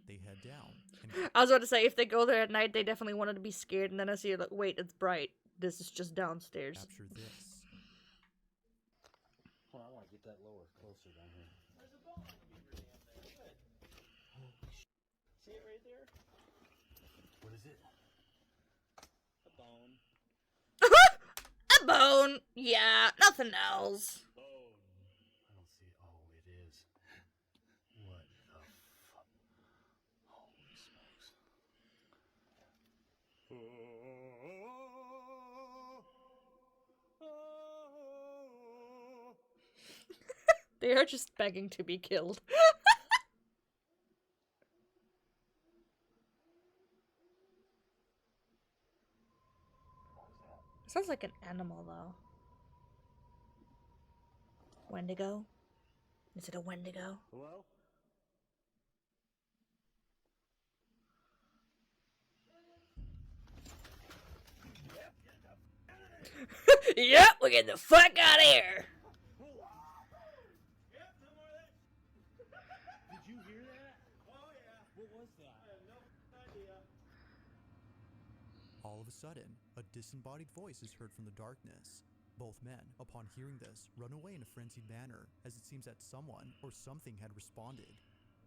Speaker 2: They head down. And
Speaker 1: I was about to say, if they go there at night, they definitely wanted to be scared, and then I see it like, wait, it's bright. This is just downstairs.
Speaker 2: Capture this.
Speaker 11: Hold on, I want to get that lower, closer down here.
Speaker 10: There's a bone on the beaver dam there. Good. See it right there?
Speaker 11: What is it?
Speaker 10: A bone.
Speaker 1: A bone. Yeah, nothing else.
Speaker 11: Bone. I don't see it. Oh, it is. What the fuck? Holy smokes.
Speaker 1: They are just begging to be killed. Sounds like an animal, though. Wendigo? Is it a Wendigo?
Speaker 11: Hello?
Speaker 1: Yep, we're getting the fuck out of here.
Speaker 11: Did you hear that? Oh yeah. What was that? I have no idea.
Speaker 2: All of a sudden, a disembodied voice is heard from the darkness. Both men, upon hearing this, run away in a frenzied manner, as it seems that someone or something had responded.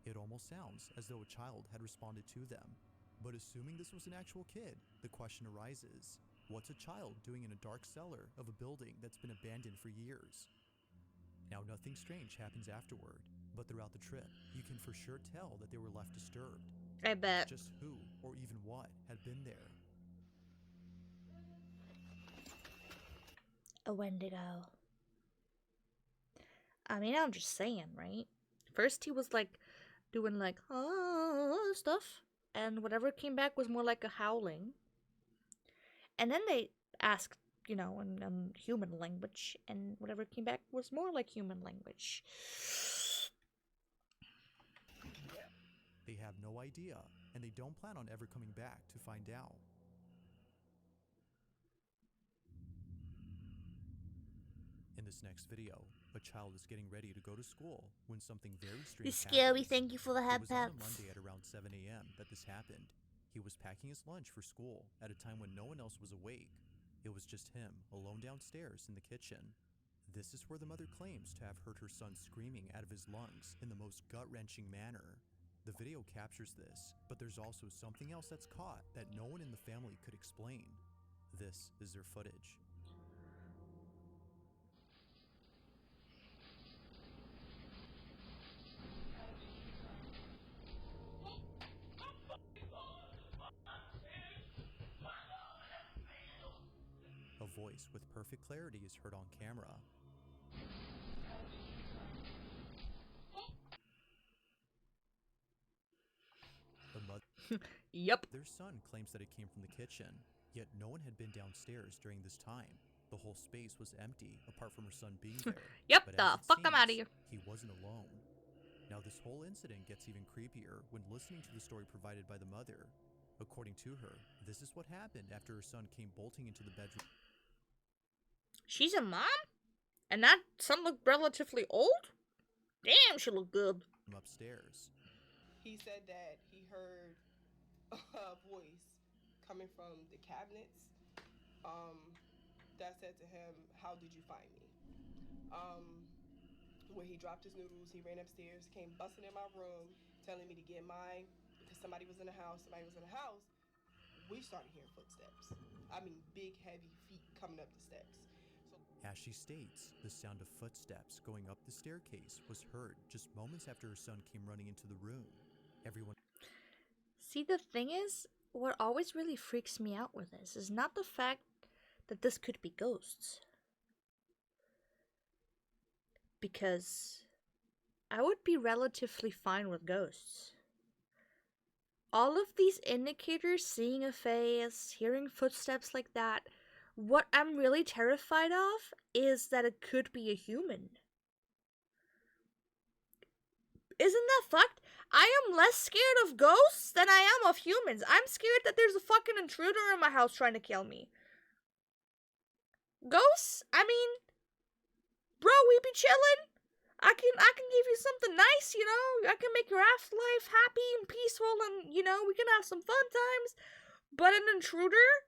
Speaker 2: It almost sounds as though a child had responded to them. But assuming this was an actual kid, the question arises, what's a child doing in a dark cellar of a building that's been abandoned for years? Now, nothing strange happens afterward, but throughout the trip, you can for sure tell that they were left disturbed.
Speaker 1: I bet.
Speaker 2: Just who, or even what, had been there?
Speaker 1: A Wendigo. I mean, I'm just saying, right? First he was like doing like stuff, and whatever came back was more like a howling. And then they asked, you know, in human language, and whatever came back was more like human language.
Speaker 2: They have no idea, and they don't plan on ever coming back to find out. In this next video, a child is getting ready to go to school when something very strange
Speaker 1: It's scary,
Speaker 2: happens.
Speaker 1: thank you for the
Speaker 2: It was on a
Speaker 1: headpats.
Speaker 2: Monday at around 7 a.m. that this happened. He was packing his lunch for school at a time when no one else was awake. It was just him, alone downstairs in the kitchen. This is where the mother claims to have heard her son screaming out of his lungs in the most gut-wrenching manner. The video captures this, but there's also something else that's caught that no one in the family could explain. This is their footage. A voice with perfect clarity is heard on camera. The mother
Speaker 1: Yep.
Speaker 2: Their son claims that it came from the kitchen, yet no one had been downstairs during this time. The whole space was empty, apart from her son being there.
Speaker 1: Yep,
Speaker 2: But
Speaker 1: the
Speaker 2: as it
Speaker 1: fuck I'm outta
Speaker 2: seems,
Speaker 1: here.
Speaker 2: he wasn't alone. Now this whole incident gets even creepier when listening to the story provided by the mother. According to her, this is what happened after her son came bolting into the bedroom.
Speaker 1: She's a mom? And that son looked relatively old? Damn, she looked good.
Speaker 2: Upstairs.
Speaker 12: He said that he heard a voice coming from the cabinets that said to him, "How did you find me?" When he dropped his noodles, he ran upstairs, came busting in my room, telling me to get mine because somebody was in the house. We started hearing footsteps. I mean, big, heavy feet coming up the steps.
Speaker 2: As she states, the sound of footsteps going up the staircase was heard just moments after her son came running into the room. Everyone.
Speaker 1: See, the thing is, what always really freaks me out with this is not the fact that this could be ghosts. Because I would be relatively fine with ghosts. All of these indicators, seeing a face, hearing footsteps like that, what I'm really terrified of is that it could be a human. Isn't that fucked? I am less scared of ghosts than I am of humans. I'm scared that there's a fucking intruder in my house trying to kill me. Ghosts? I mean, bro, we be chilling. I can give you something nice, you know. I can make your afterlife happy and peaceful, and you know, we can have some fun times. But an intruder,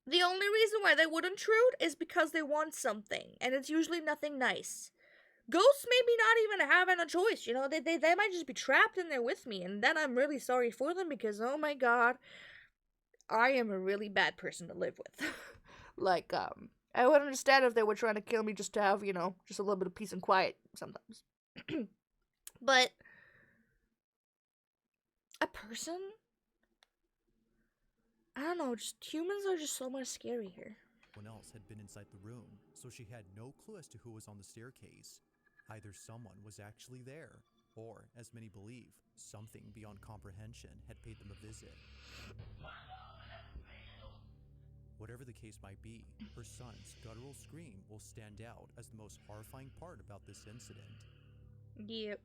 Speaker 1: the only reason why they would intrude is because they want something, and it's usually nothing nice. Ghosts maybe not even having a choice, you know, they might just be trapped in there with me, and then I'm really sorry for them because, oh my god, I am a really bad person to live with. Like, I would understand if they were trying to kill me just to have, you know, just a little bit of peace and quiet sometimes. But a person? I don't know, just humans are just so much scarier.
Speaker 2: Someone else had been inside the room, so she had no clue as to who was on the staircase. Either someone was actually there, or, as many believe, something beyond comprehension had paid them a visit. Whatever the case might be, her son's guttural scream will stand out as the most horrifying part about this incident.
Speaker 1: Yep.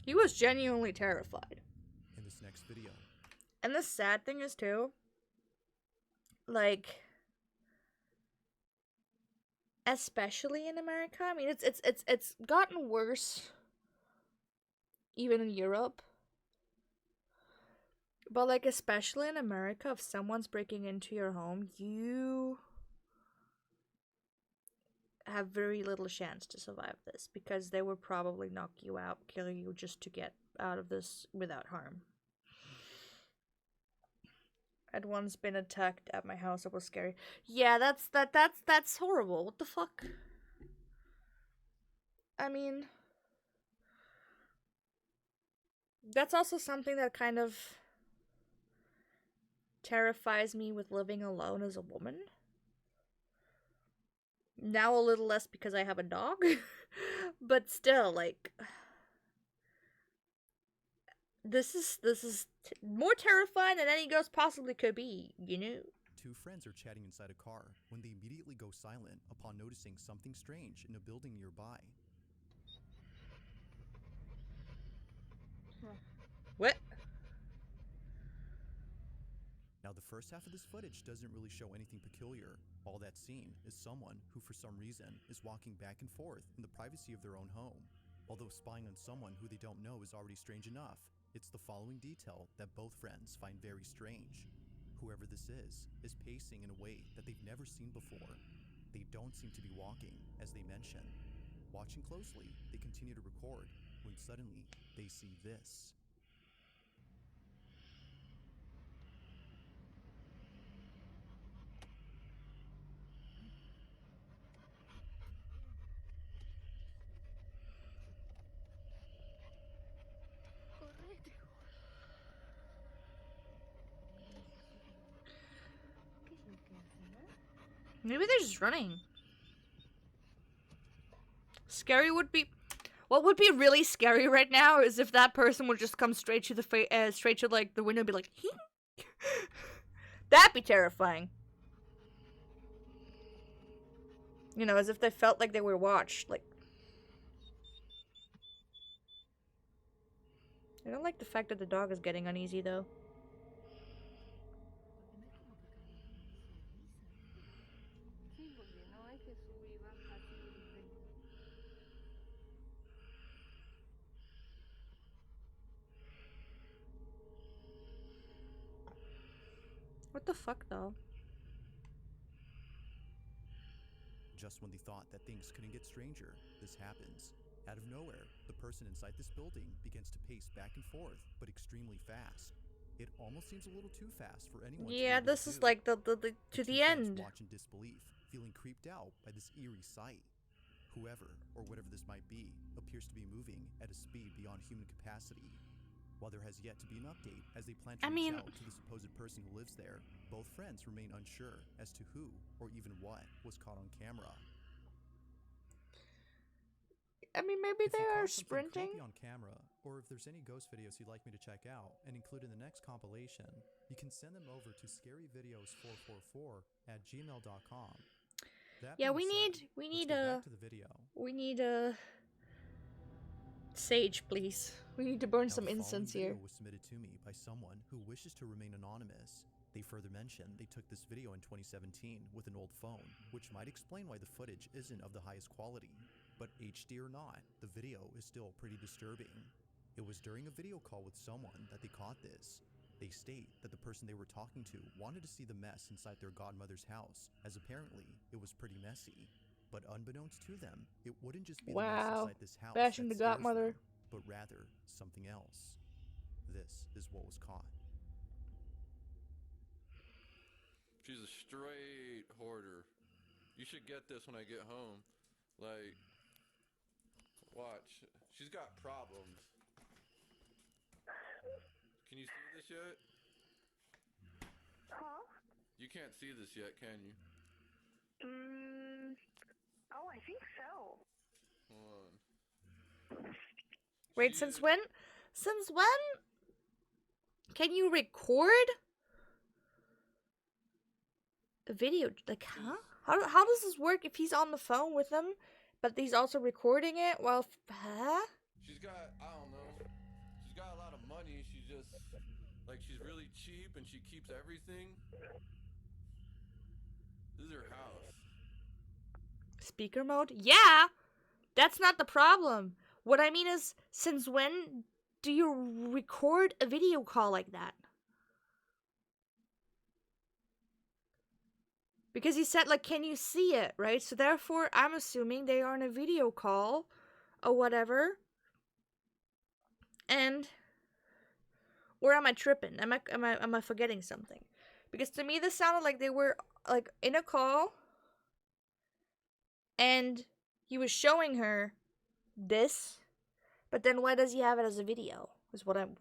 Speaker 1: He was genuinely terrified.
Speaker 2: In this next video.
Speaker 1: And the sad thing is too, like, especially in America, I mean, it's gotten worse even in Europe. But like, especially in America, if someone's breaking into your home, you have very little chance to survive this, because they would probably knock you out, kill you just to get out of this without harm. I'd once been attacked at my house. It was scary. Yeah, that's horrible. What the fuck? I mean, that's also something that kind of terrifies me with living alone as a woman. Now a little less because I have a dog, but still, like, this is more terrifying than any ghost possibly could be, you know?
Speaker 2: Two friends are chatting inside a car when they immediately go silent upon noticing something strange in a building nearby.
Speaker 1: What?
Speaker 2: Now, the first half of this footage doesn't really show anything peculiar. All that's seen is someone who, for some reason, is walking back and forth in the privacy of their own home. Although spying on someone who they don't know is already strange enough, it's the following detail that both friends find very strange. Whoever this is pacing in a way that they've never seen before. They don't seem to be walking, as they mention. Watching closely, they continue to record, when suddenly, they see this.
Speaker 1: Maybe they're just running. Scary would be... What would be really scary right now is if that person would just come straight to the straight to like the window and be like, hee? That'd be terrifying. You know, as if they felt like they were watched. Like, I don't like the fact that the dog is getting uneasy though. What the fuck though?
Speaker 2: Just when they thought that things couldn't get stranger, this happens. Out of nowhere, the person inside this building begins to pace back and forth, but extremely fast. It almost seems a little too fast for anyone.
Speaker 1: Yeah, this is like the to the end.
Speaker 2: Watch in disbelief, feeling creeped out by this eerie sight. Whoever, or whatever this might be, appears to be moving at a speed beyond human capacity. While there has yet to be an update as they plan to reach out to the supposed person who lives there, both friends remain unsure as to who or even what was caught on camera.
Speaker 1: I mean, maybe they are sprinting
Speaker 2: on camera, or if there's any ghost videos you'd like me to check out and include in the next compilation, you can send them over to scaryvideos444@gmail.com.
Speaker 1: Yeah, we need a sage, please. We need to burn some incense here.
Speaker 2: Video was submitted to me by someone who wishes to remain anonymous. They further mention they took this video in 2017 with an old phone, which might explain why the footage isn't of the highest quality. But HD or not, the video is still pretty disturbing. It was during a video call with someone that they caught this. They state that the person they were talking to wanted to see the mess inside their godmother's house, as apparently it was pretty messy. But unbeknownst to them, it wouldn't just be the mess inside this house
Speaker 1: bashing the godmother,
Speaker 2: but rather something else. This is what was caught.
Speaker 13: She's a straight hoarder. You should get this when I get home. Like, watch. She's got problems. Can you see this yet?
Speaker 14: Huh?
Speaker 13: You can't see this yet, can you?
Speaker 14: Oh, I think so.
Speaker 13: Hold on.
Speaker 1: Wait, since when? Since when? Can you record a video? Like, huh? How does this work if he's on the phone with them But he's also recording it while... Huh?
Speaker 13: She's got, I don't know, she's got a lot of money. She just, like, she's really cheap and she keeps everything. This is her house.
Speaker 1: Speaker mode? Yeah! That's not the problem. What I mean is, since when do you record a video call like that? Because he said, like, can you see it, right? So therefore, I'm assuming they are on a video call or whatever. And... Or am I tripping? Am I forgetting something? Because to me, this sounded like they were, like, in a call. And he was showing her this. But then why does he have it as a video? Is what I'm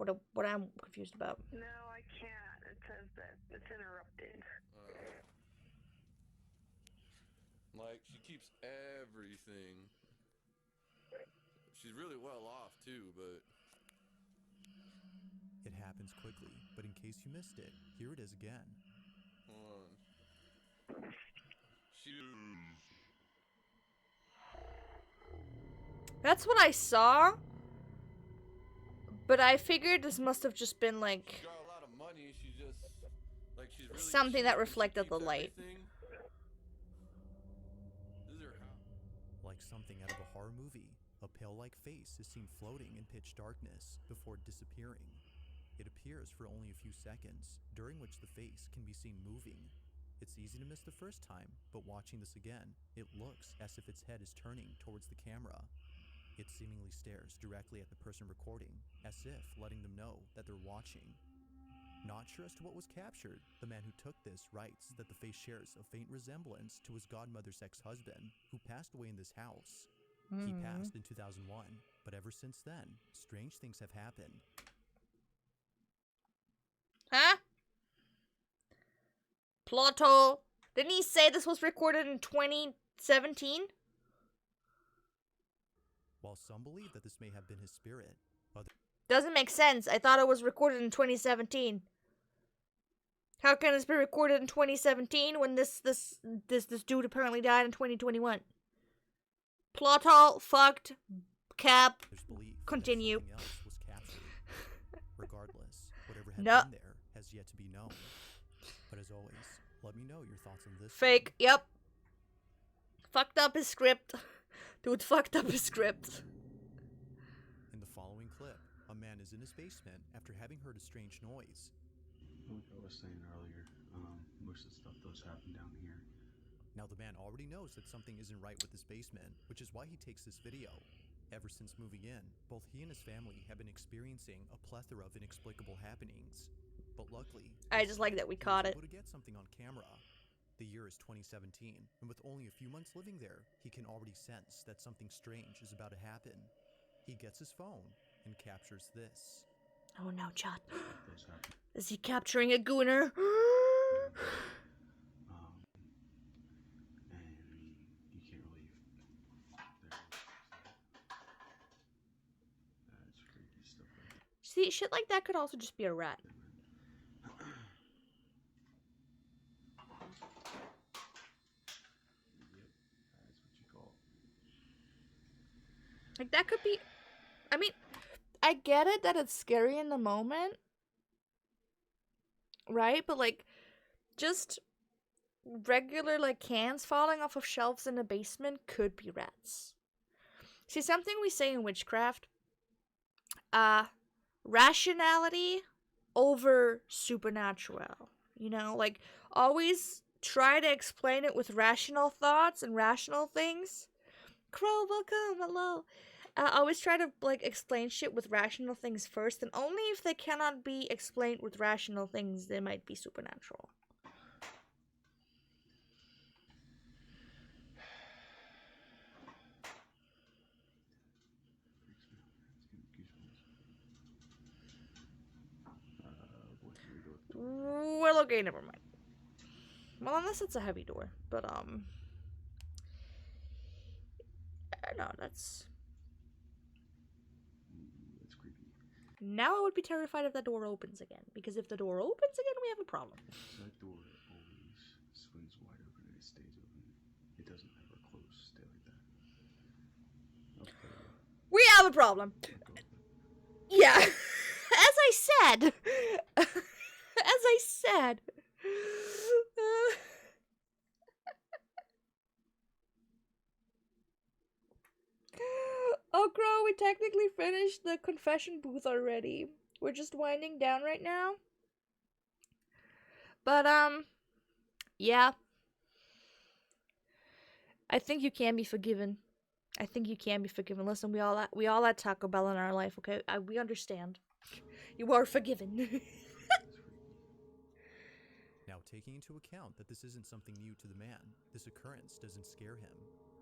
Speaker 1: confused about.
Speaker 14: No, I can't. It says that it's interrupted.
Speaker 13: Like, she keeps everything. She's really well off, too, but...
Speaker 2: It happens quickly, but in case you missed it, here it is again.
Speaker 13: Hold on.
Speaker 1: That's what I saw. But I figured this must have just been like...
Speaker 13: She's got a lot of money. She's just... Like, she's really
Speaker 1: something that
Speaker 13: cheap and she
Speaker 1: reflected the
Speaker 13: keeps
Speaker 1: light.
Speaker 13: everything. This is her house.
Speaker 2: Like something out of a horror movie, a pale-like face is seen floating in pitch darkness before disappearing. It appears for only a few seconds, during which the face can be seen moving. It's easy to miss the first time, but watching this again, it looks as if its head is turning towards the camera. It seemingly stares directly at the person recording, as if letting them know that they're watching. Not sure as to what was captured, the man who took this writes that the face shares a faint resemblance to his godmother's ex-husband, who passed away in this house. He passed in 2001, but ever since then, strange things have happened.
Speaker 1: Huh? Plot hole. Didn't he say this was recorded in 2017?
Speaker 2: While some believe that this may have been his spirit, others...
Speaker 1: Doesn't make sense. I thought it was recorded in 2017. How can this be recorded in 2017 when this dude apparently died in 2021? Plot hole, fucked, cap, continue.
Speaker 2: Something else was captured. Regardless, whatever had
Speaker 1: No.
Speaker 2: been there has yet to be known. But as always, let me know your thoughts on this.
Speaker 1: Fake, yep. Fucked up his script. Dude fucked up his script.
Speaker 2: In the following clip, a man is in his basement after having heard a strange noise.
Speaker 3: Like I was saying earlier, most of the stuff does happen down here.
Speaker 2: Now the man already knows that something isn't right with his basement, which is why he takes this video. Ever since moving in, both he and his family have been experiencing a plethora of inexplicable happenings. But luckily,
Speaker 1: I just like that we caught it.
Speaker 2: able to get something on camera. The year is 2017, and with only a few months living there, he can already sense that something strange is about to happen. He gets his phone and captures this.
Speaker 1: Oh no, chat. Is he capturing a gooner?
Speaker 3: You can't really. That's freaky stuff.
Speaker 1: See, shit like that could also just be a rat. Like, that could be... I mean, I get it that it's scary in the moment. Right? But, like, just regular, like, cans falling off of shelves in the basement could be rats. See, something we say in witchcraft. Rationality over supernatural. You know? Like, always try to explain it with rational thoughts and rational things. Crow, welcome, hello. Always try to, like, explain shit with rational things first, and only if they cannot be explained with rational things, they might be supernatural. Well, okay, never mind. Well, unless it's a heavy door, but, no, that's... Now I would be terrified if that door opens again, because if the door opens again, we have a problem.
Speaker 3: That door always swings wide open and it stays open. It doesn't ever close, stay like that.
Speaker 1: have a problem. Yeah. As I said. As I said. Oh, Crow, we technically finished the confession booth already. We're just winding down right now. But, yeah. I think you can be forgiven. I think you can be forgiven. Listen, we all had Taco Bell in our life, okay? We understand. You are forgiven.
Speaker 2: Now, taking into account that this isn't something new to the man, this occurrence doesn't scare him,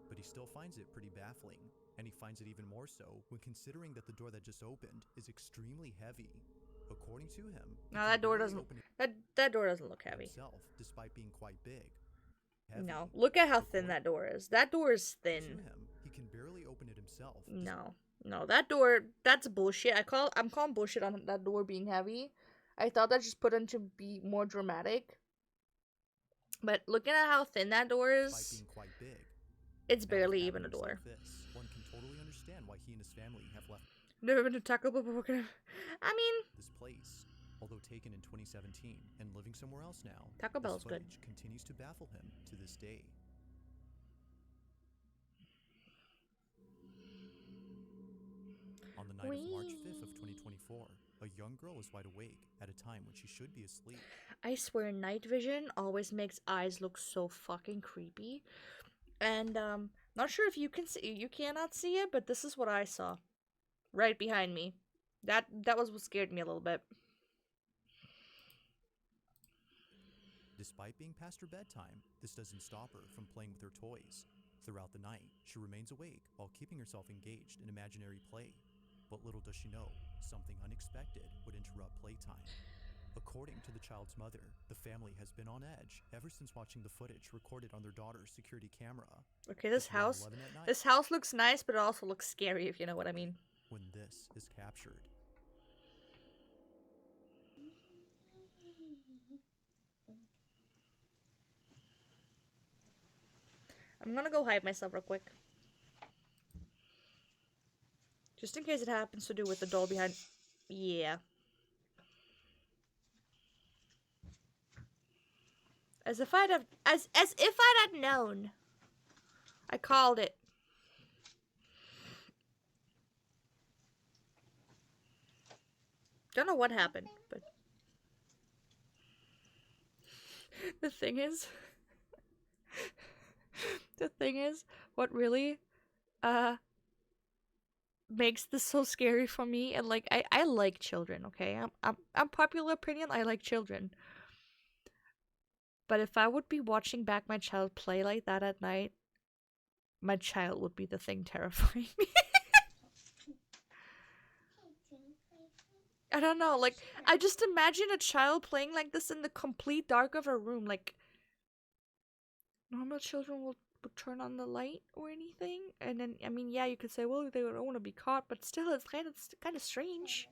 Speaker 2: but he still finds it pretty baffling, and he finds it even more so when considering that the door that just opened is extremely heavy. According to him,
Speaker 1: no, that door doesn't. That door doesn't look heavy.
Speaker 2: Himself, despite being quite big.
Speaker 1: Heavy. No, look at how thin that door is. That door is thin.
Speaker 2: To him, he can barely open it himself.
Speaker 1: No, that door. That's bullshit. I'm calling bullshit on that door being heavy. I thought that just put in to be more dramatic. But looking at how thin that door is,
Speaker 2: being quite big,
Speaker 1: it's barely even a door.
Speaker 2: Like this, one can totally understand why he and his family have left.
Speaker 1: Never been to Taco Bell before. I mean,
Speaker 2: this place, although taken in 2017 and living somewhere else now,
Speaker 1: Taco Bell's good.
Speaker 2: Continues to baffle him to this day. On the night of March 5th of 2024, a young girl is wide awake at a time when she should be asleep.
Speaker 1: I swear, night vision always makes eyes look so fucking creepy. And not sure if you can see, you cannot see it, but this is what I saw, right behind me. That was what scared me a little bit.
Speaker 2: Despite being past her bedtime, this doesn't stop her from playing with her toys. Throughout the night, she remains awake while keeping herself engaged in imaginary play. But little does she know, something unexpected would interrupt playtime. According to the child's mother, the family has been on edge ever since watching the footage recorded on their daughter's security camera.
Speaker 1: Okay, this house looks nice, but it also looks scary, if you know what I mean.
Speaker 2: When this is captured.
Speaker 1: I'm gonna go hide myself real quick. Just in case it happens to do with the doll behind. Yeah. As if I'd have known. I called it. Don't know what happened, but the thing is what really makes this so scary for me, and like I like children, okay? I'm popular opinion, I like children. But if I would be watching back my child play like that at night, my child would be the thing terrifying me. I don't know, like, I just imagine a child playing like this in the complete dark of a room. Like, normal children would turn on the light or anything, and then, I mean, yeah, you could say, well, they don't want to be caught, but still, it's kind of strange.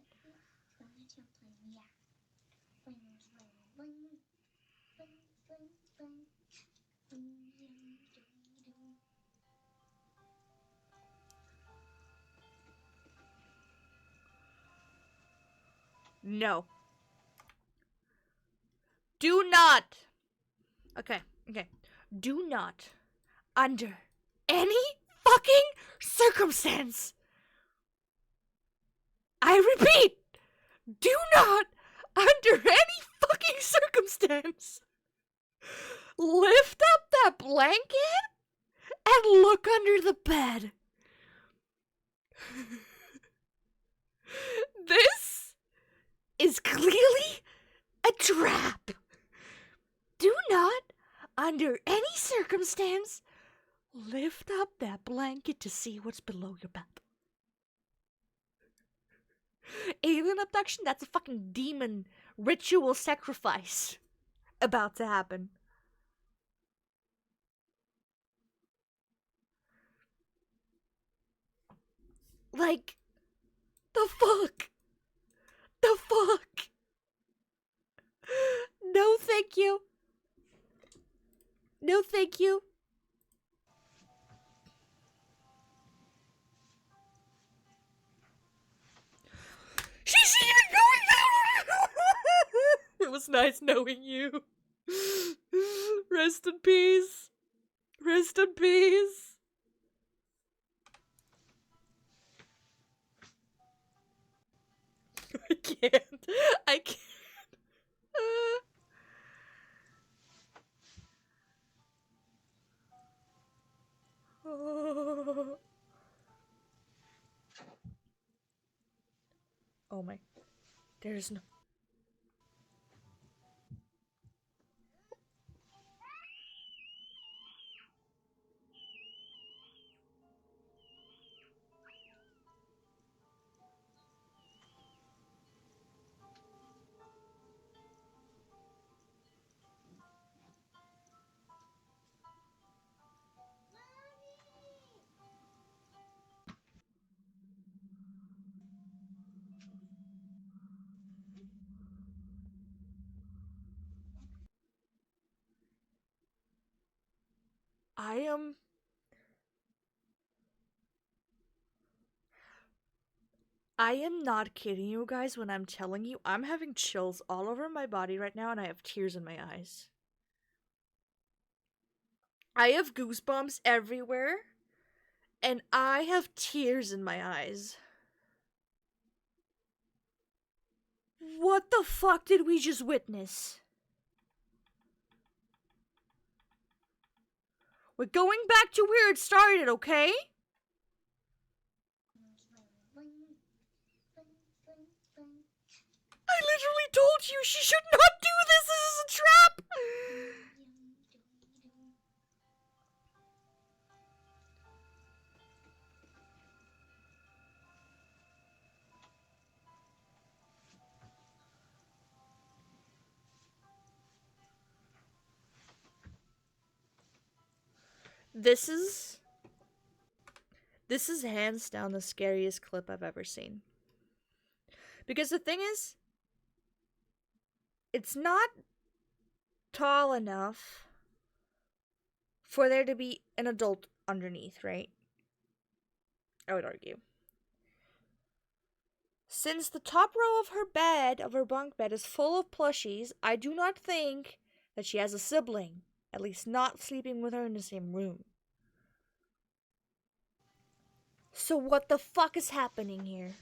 Speaker 1: No. Do not. Okay. Do not, under any fucking circumstance, I repeat, do not, under any fucking circumstance, lift up that blanket and look under the bed. This is clearly a trap. Do not, under any circumstance, lift up that blanket to see what's below your bed. Alien abduction? That's a fucking demon ritual sacrifice about to happen. Like, the fuck? The fuck? No, thank you. No, thank you. nice knowing you. Rest in peace. Rest in peace. I can't. I can't. Oh my. There's no. I am not kidding you guys when I'm telling you I'm having chills all over my body right now and I have tears in my eyes. I have goosebumps everywhere and I have tears in my eyes. What the fuck did we just witness? We're going back to where it started, okay? I literally told you she should not do this. This is a trap. This is hands down the scariest clip I've ever seen. Because the thing is, it's not tall enough for there to be an adult underneath, right? I would argue. Since the top row of her bed, of her bunk bed, is full of plushies, I do not think that she has a sibling. At least not sleeping with her in the same room. So what the fuck is happening here?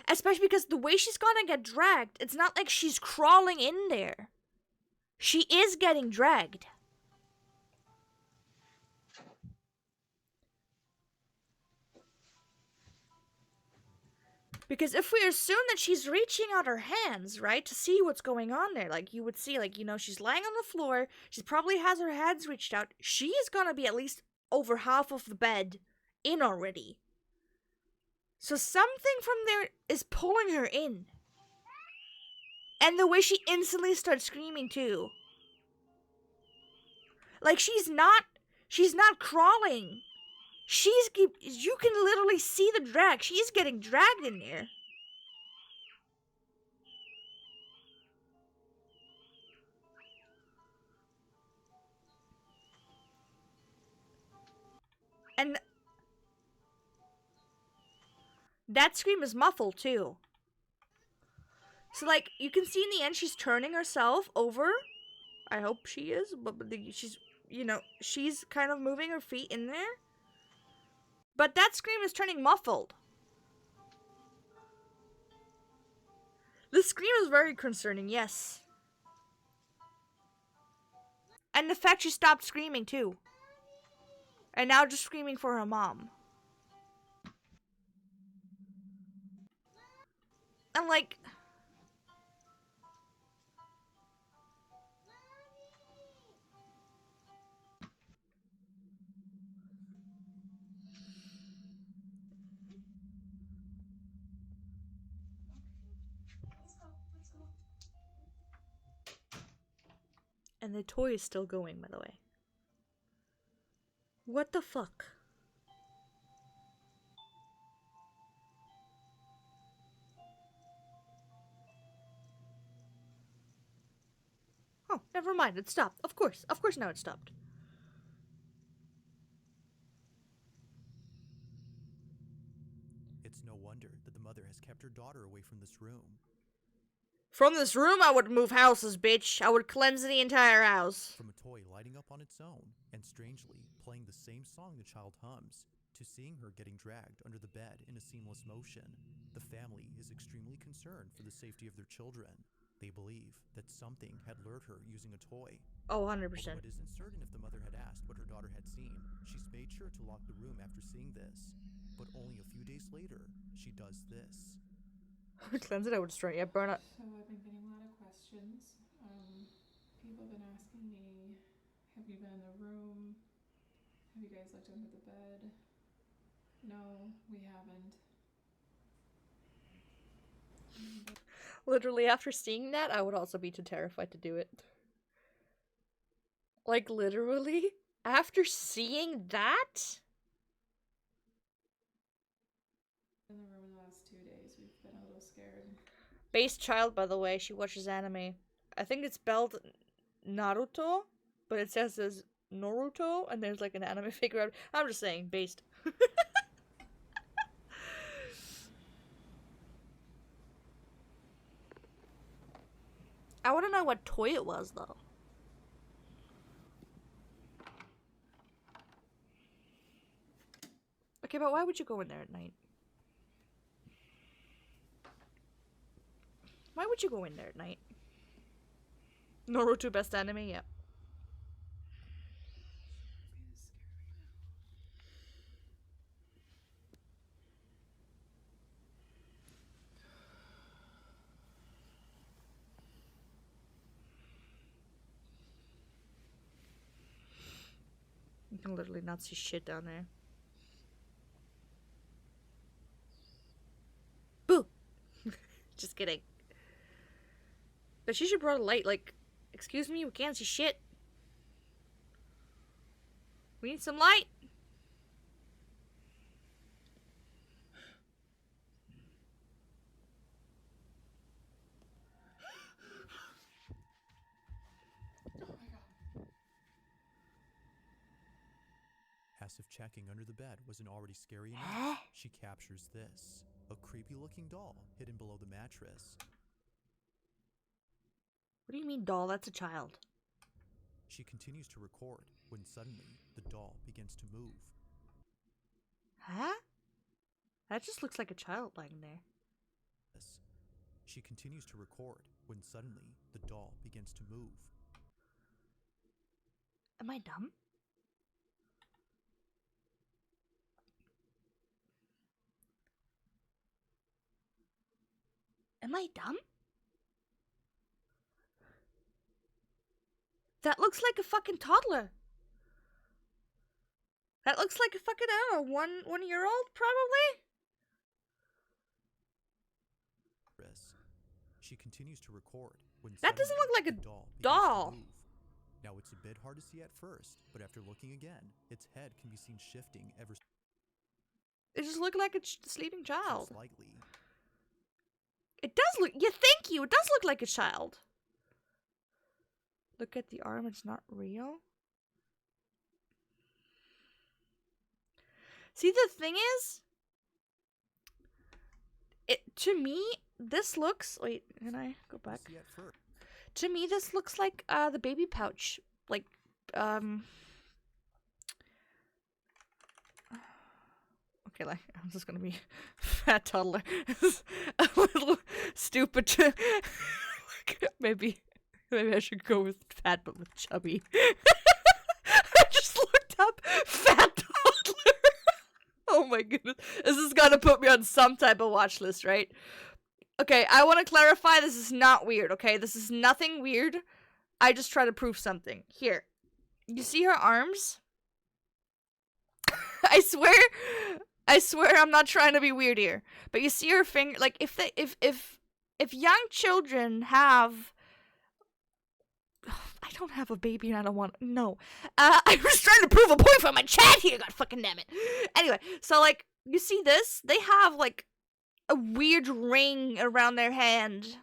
Speaker 1: Especially because the way she's gonna get dragged, it's not like she's crawling in there. She is getting dragged. Because if we assume that she's reaching out her hands, right, to see what's going on there, like you would see, like, you know, she's lying on the floor, she probably has her hands reached out, she is gonna be at least over half of the bed in already. So something from there is pulling her in. And the way she instantly starts screaming too. Like she's not crawling. You can literally see the drag. She's getting dragged in there. And that scream is muffled too. So like you can see in the end she's turning herself over. I hope she is, but she's, you know, she's kind of moving her feet in there. But that scream is turning muffled. This scream is very concerning, yes. And the fact she stopped screaming too. And now just screaming for her mom. And like... And the toy is still going, by the way. What the fuck? Oh, never mind, it stopped. Of course now it stopped.
Speaker 2: It's no wonder that the mother has kept her daughter away from this room.
Speaker 1: From this room, I would move houses, bitch. I would cleanse the entire house.
Speaker 2: From a toy lighting up on its own, and strangely, playing the same song the child hums, to seeing her getting dragged under the bed in a seamless motion, the family is extremely concerned for the safety of their children. They believe that something had lured her using a toy.
Speaker 1: Oh, 100%.
Speaker 2: Although it isn't certain if the mother had asked what her daughter had seen, she's made sure to lock the room after seeing this. But only a few days later, she does this.
Speaker 1: Cleanse it, I would destroy it. Yeah, burn it.
Speaker 5: So I've been getting a lot of questions. People have been asking me, have you been in the room? Have you guys looked under the bed? No, we haven't.
Speaker 1: Literally, after seeing that, I would also be too terrified to do it. Like, literally? After seeing that?
Speaker 5: In the room in the last 2 days, we've been a little scared.
Speaker 1: Based child, by the way, she watches anime. I think it's spelled Naruto, but it says as Naruto, and there's like an anime figure out. I'm just saying, based. I want to know what toy it was, though. Okay, but why would you go in there at night? Why would you go in there at night? Naruto best anime, yeah. You can literally not see shit down there. Boo! Just kidding. But she should brought a light, like, excuse me, we can't see shit. We need some light.
Speaker 2: As if checking under the bed wasn't already scary enough, she captures this. A creepy looking doll hidden below the mattress.
Speaker 1: What do you mean, doll? That's a child.
Speaker 2: She continues to record when suddenly the doll begins to move.
Speaker 1: Huh? That just looks like a child lying there.
Speaker 2: She continues to record when suddenly the doll begins to move.
Speaker 1: Am I dumb? Am I dumb? That looks like a fucking toddler. That looks like a fucking, I don't know, one year old, probably?
Speaker 2: She continues to record when
Speaker 1: that doesn't look like a doll.
Speaker 2: Now it's a bit hard to see at first, but after looking again, its head can be seen shifting ever so
Speaker 1: It just looked like a sleeping child.
Speaker 2: slightly.
Speaker 1: It does look, yeah, thank you, it does look like a child. Look at the arm, it's not real. See, the thing is, to me, this looks, wait, can I go back? To me, this looks like, the baby pouch, like, okay, like, I'm just gonna be fat toddler. A little stupid to, maybe I should go with fat but with chubby. I just looked up fat toddler. Oh my goodness. This is gonna put me on some type of watch list, right? Okay, I want to clarify, this is not weird, okay? This is nothing weird. I just try to prove something. Here. You see her arms? I swear I'm not trying to be weird here. But you see her finger, like, if young children have, I don't have a baby and I don't want, no. I was trying to prove a point for my chat here, god fucking damn it. Anyway, so, like, you see this? They have, like, a weird ring around their hand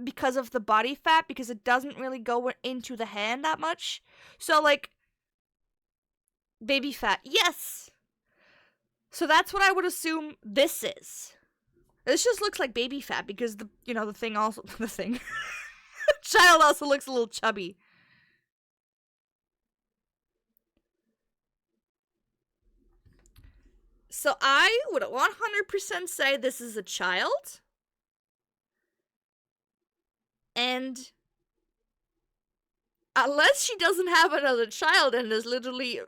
Speaker 1: because of the body fat, because it doesn't really go into the hand that much. So, like, baby fat, yes. So that's what I would assume this is. This just looks like baby fat because the the thing also the thing child also looks a little chubby. So I would 100% say this is a child. And unless she doesn't have another child and is literally,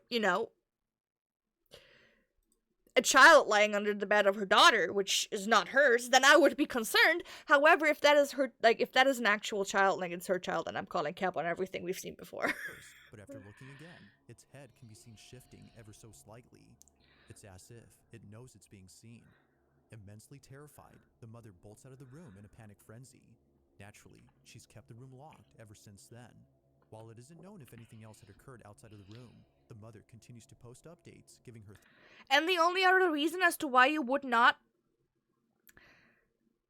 Speaker 1: a child lying under the bed of her daughter, which is not hers, then I would be concerned. However, if that is her, if that is an actual child, it's her child, then I'm calling cap on everything we've seen before.
Speaker 2: But after looking again, its head can be seen shifting ever so slightly. It's as if it knows it's being seen. Immensely terrified, the mother bolts out of the room in a panic frenzy. Naturally, she's kept the room locked ever since then. While it isn't known if anything else had occurred outside of the room, the mother continues to post updates, giving her...
Speaker 1: And the only other reason as to why you would not,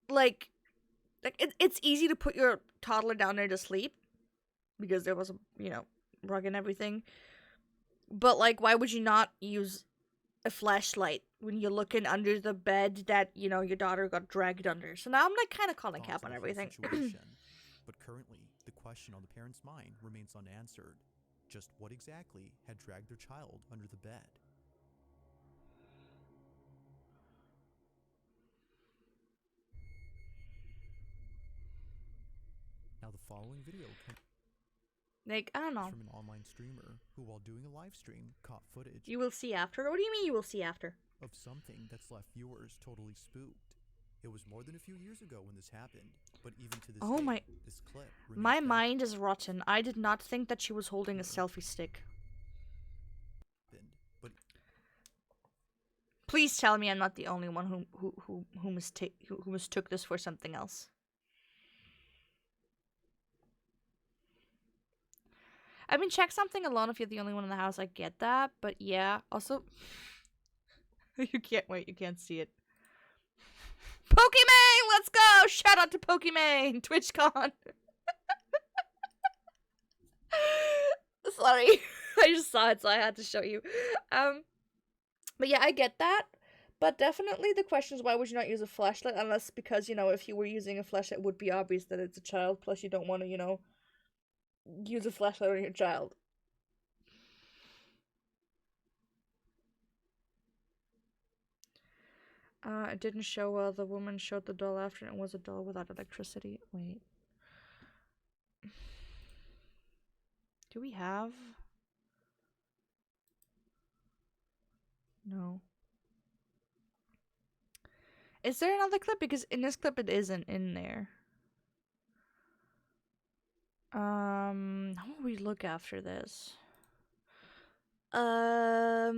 Speaker 1: it's easy to put your toddler down there to sleep, because there was a, rug and everything. But, why would you not use a flashlight when you're looking under the bed that, your daughter got dragged under? So now I'm, kind of calling cap on everything.
Speaker 2: But currently, the question on the parents' mind remains unanswered. Just what exactly had dragged their child under the bed? Now the following video
Speaker 1: I don't know.
Speaker 2: from an online streamer who, while doing a live stream, caught footage.
Speaker 1: You will see after? What do you mean you will see after?
Speaker 2: Of something that's left viewers totally spooked. It was more than a few years ago when this happened, but even to this day, this clip
Speaker 1: my mind is rotten. I did not think that she was holding a selfie stick.
Speaker 2: But
Speaker 1: please tell me I'm not the only one who mistook this for something else. I mean, check something alone if you're the only one in the house. I get that, but yeah. Also, you can't see it. Pokemon, let's go! Shout out to Pokemon, TwitchCon. Sorry, I just saw it, so I had to show you. But yeah, I get that. But definitely the question is, why would you not use a flashlight? Unless because, if you were using a flashlight, it would be obvious that it's a child. Plus, you don't want to, use a flashlight on your child. It didn't show well. The woman showed the doll after, and it was a doll without electricity. Wait. Do we have? No. Is there another clip? Because in this clip it isn't in there. How will we look after this? Oh,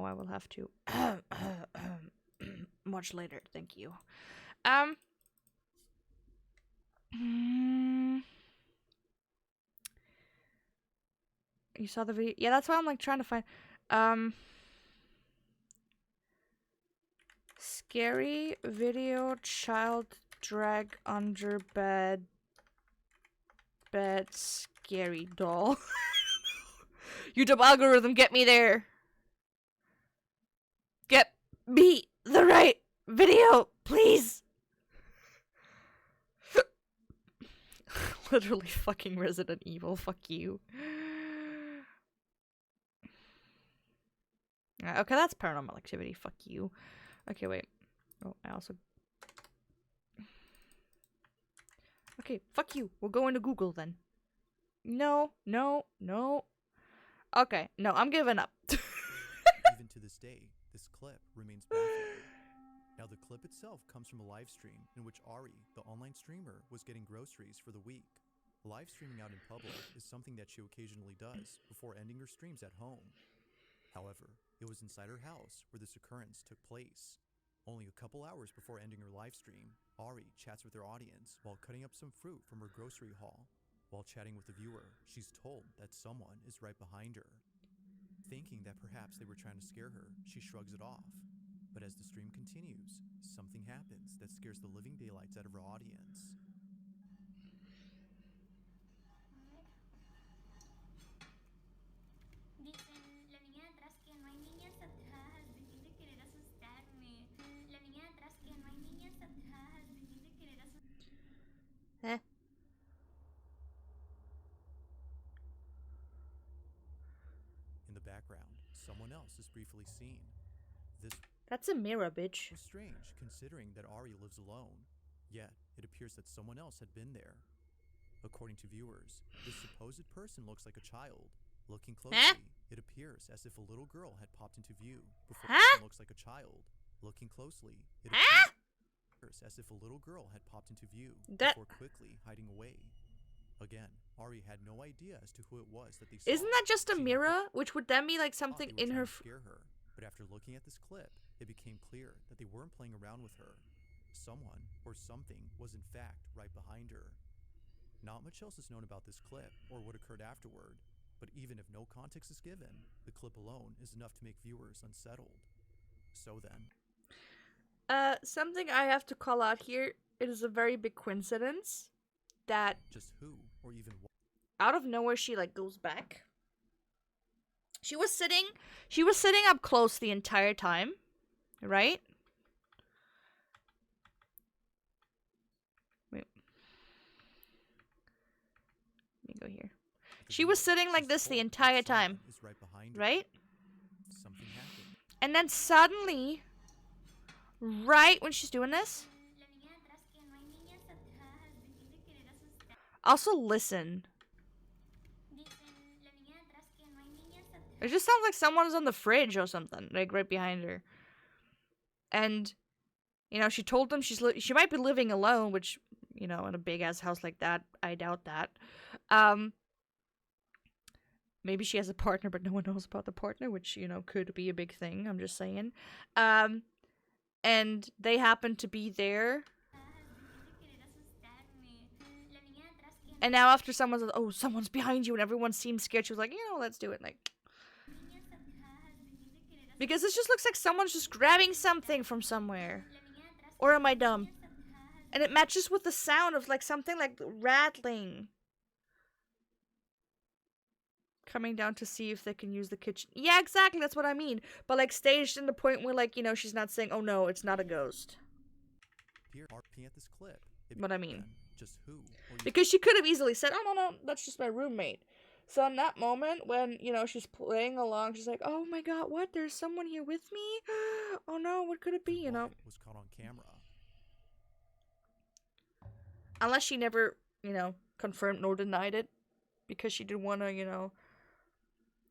Speaker 1: I will have to watch later. Thank you. You saw the video? Yeah, that's why I'm trying to find. Scary video child drag under bed scary doll. YouTube algorithm, get me there. Get me the right video, please. Literally fucking Resident Evil, fuck you. Okay, that's Paranormal Activity, fuck you. Okay, wait. Oh, I also... Okay, fuck you. We'll go into Google then. No. Okay, no, I'm giving up.
Speaker 2: Even to this day, this clip remains baffling. Now, the clip itself comes from a live stream in which Ari, the online streamer, was getting groceries for the week. Live streaming out in public is something that she occasionally does before ending her streams at home. However, it was inside her house where this occurrence took place. Only a couple hours before ending her live stream, Ari chats with her audience while cutting up some fruit from her grocery haul. While chatting with the viewer, she's told that someone is right behind her. Thinking that perhaps they were trying to scare her, she shrugs it off. But as the stream continues, something happens that scares the living daylights out of her audience.
Speaker 15: Dicen la niña de atrás que no hay niñas atrás.
Speaker 2: background, someone else is briefly seen. This
Speaker 1: That's a mirror, bitch.
Speaker 2: was strange, considering that Ari lives alone. Yet, it appears that someone else had been there. According to viewers, this supposed person looks like a child. Looking closely, it appears as if a little girl had popped into view. Before it looks like a child. Looking closely, it appears as if a little girl had popped into view before quickly hiding away. Again, Ari had no idea as to who it was that they saw.
Speaker 1: Isn't that just a mirror? Which would then be like something in her.
Speaker 2: Scare her. But after looking at this clip, it became clear that they weren't playing around with her. Someone or something was in fact right behind her. Not much else is known about this clip or what occurred afterward, but even if no context is given, the clip alone is enough to make viewers unsettled. So then,
Speaker 1: something I have to call out here, it is a very big coincidence that
Speaker 2: just who or even what?
Speaker 1: Out of nowhere she like goes back. She was sitting up close the entire time, right? Wait. Let me go here. She was sitting like this the entire time, right?
Speaker 2: Something happened.
Speaker 1: And then suddenly, right when she's doing this, also listen. It just sounds like someone's on the fridge or something, like right behind her. And, you know, she told them she might be living alone, which, you know, in a big ass house like that, I doubt that. Maybe she has a partner, but no one knows about the partner, which, you know, could be a big thing. I'm just saying. And they happen to be there. And now after someone says, oh, someone's behind you, and everyone seems scared, she was like, you know, let's do it. Like, because this just looks like someone's just grabbing something from somewhere. Or am I dumb? And it matches with the sound of like something like rattling. Coming down to see if they can use the kitchen. Yeah, exactly, that's what I mean. But like staged in the point where like, you know, she's not saying, oh no, it's not a ghost.
Speaker 2: Here, RP at this clip.
Speaker 1: What I mean.
Speaker 2: Just who?
Speaker 1: Because she could have easily said, oh no, that's just my roommate. So in that moment, when, you know, she's playing along, she's like, oh my god, what? There's someone here with me? Oh no, what could it be, you know?
Speaker 2: Was caught on camera.
Speaker 1: Unless she never, you know, confirmed nor denied it. Because she didn't want to, you know,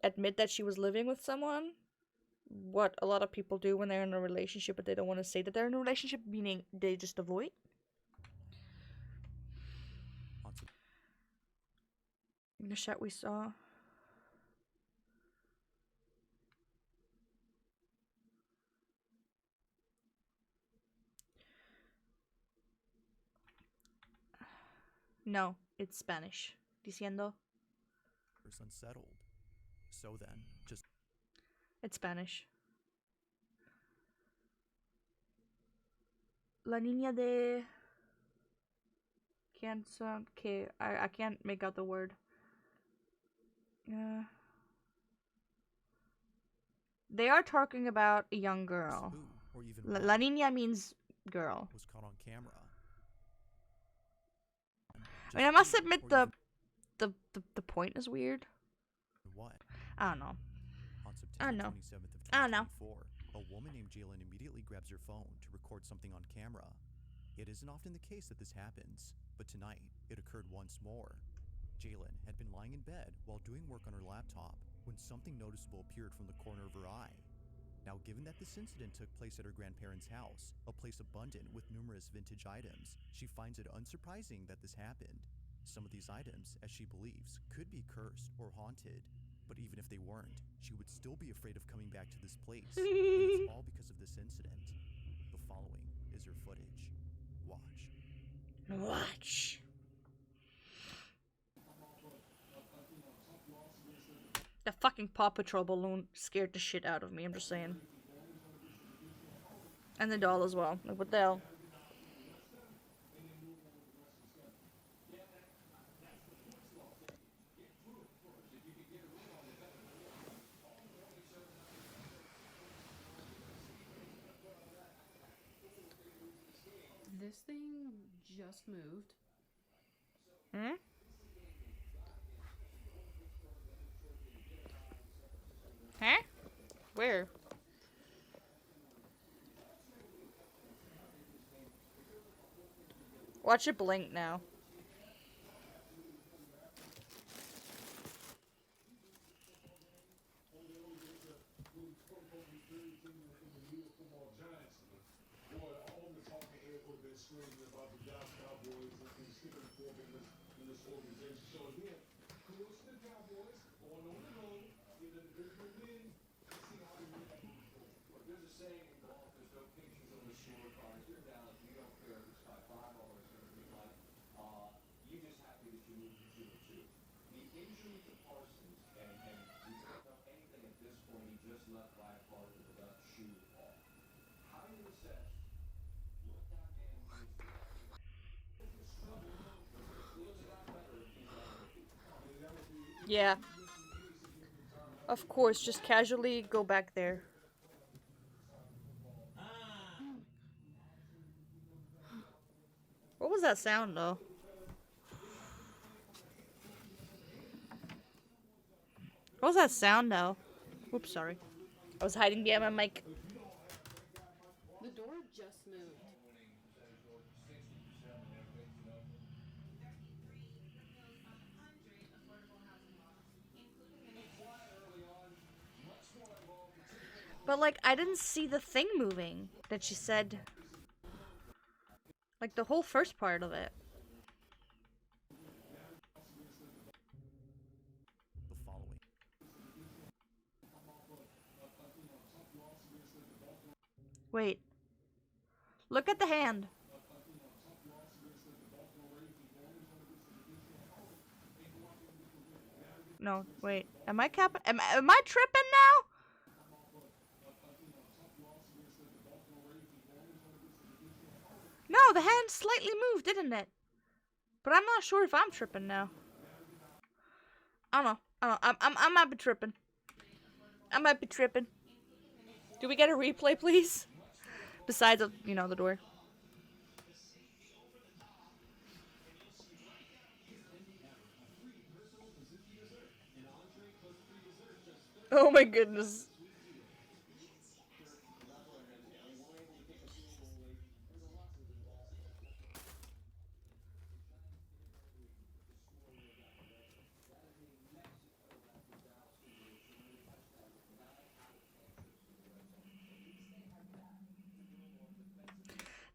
Speaker 1: admit that she was living with someone. What a lot of people do when they're in a relationship, but they don't want to say that they're in a relationship, meaning they just avoid. In the shot we saw. No, it's Spanish. Diciendo.
Speaker 2: Unsettled. So then, just.
Speaker 1: It's Spanish. La niña de. I can't make out the word. They are talking about a young girl. La niña means girl.
Speaker 2: Was caught on camera.
Speaker 1: I mean, I must admit the point is weird.
Speaker 2: What?
Speaker 1: I don't know.
Speaker 2: On September 27th of 2024, a woman named Jalen immediately grabs her phone to record something on camera. It isn't often the case that this happens, but tonight it occurred once more. Jalen had been lying in bed while doing work on her laptop when something noticeable appeared from the corner of her eye. Now, given that this incident took place at her grandparents' house, a place abundant with numerous vintage items, she finds it unsurprising that this happened. Some of these items, as she believes, could be cursed or haunted, but even if they weren't, she would still be afraid of coming back to this place. And it's all because of this incident. The following is her footage. Watch.
Speaker 1: Watch. The fucking Paw Patrol balloon scared the shit out of me, I'm just saying. And the doll as well. Like, what the hell?
Speaker 15: This thing just moved.
Speaker 1: Hmm? Watch it blink now. Yeah. Of course, just casually go back there. What was that sound, though? What was that sound, though? Oops, sorry. I was hiding behind my mic.
Speaker 15: The door just moved.
Speaker 1: But, like, I didn't see the thing moving that she said. Like, the whole first part of it.
Speaker 2: The following.
Speaker 1: Wait. Look at the hand. No, wait. Am I am I tripping now? No, the hand slightly moved, didn't it? But I'm not sure if I'm tripping now. I don't know. I might be tripping. I might be tripping. Do we get a replay, please? Besides, you know, the door. Oh my goodness.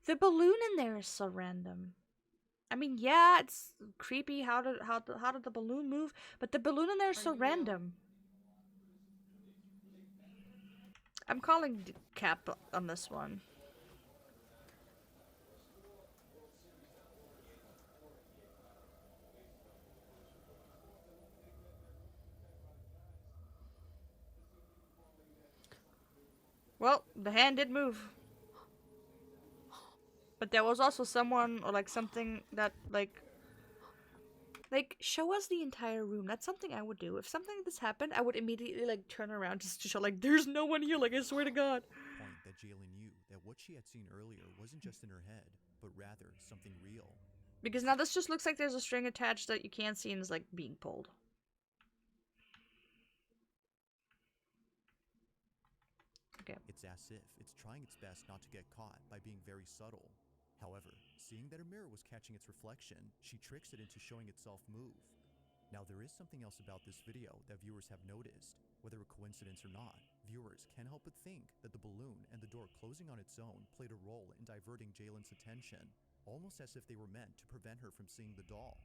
Speaker 1: The balloon in there is so random. I mean, yeah, it's creepy. How did the balloon move? But the balloon in there is so random. I'm calling cap on this one. Well, the hand did move. But there was also someone or like something that like show us the entire room. That's something I would do. If something like this happened, I would immediately like turn around just to show like there's no one here, like I swear to God.
Speaker 2: Point that Jalen knew that what she had seen earlier wasn't just in her head, but rather something real.
Speaker 1: Because now this just looks like there's a string attached that you can't see and is like being pulled. Okay.
Speaker 2: It's as if it's trying its best not to get caught by being very subtle. However, seeing that a mirror was catching its reflection, she tricks it into showing itself move. Now there is something else about this video that viewers have noticed. Whether a coincidence or not, viewers can't help but think that the balloon and the door closing on its own played a role in diverting Jalen's attention, almost as if they were meant to prevent her from seeing the doll.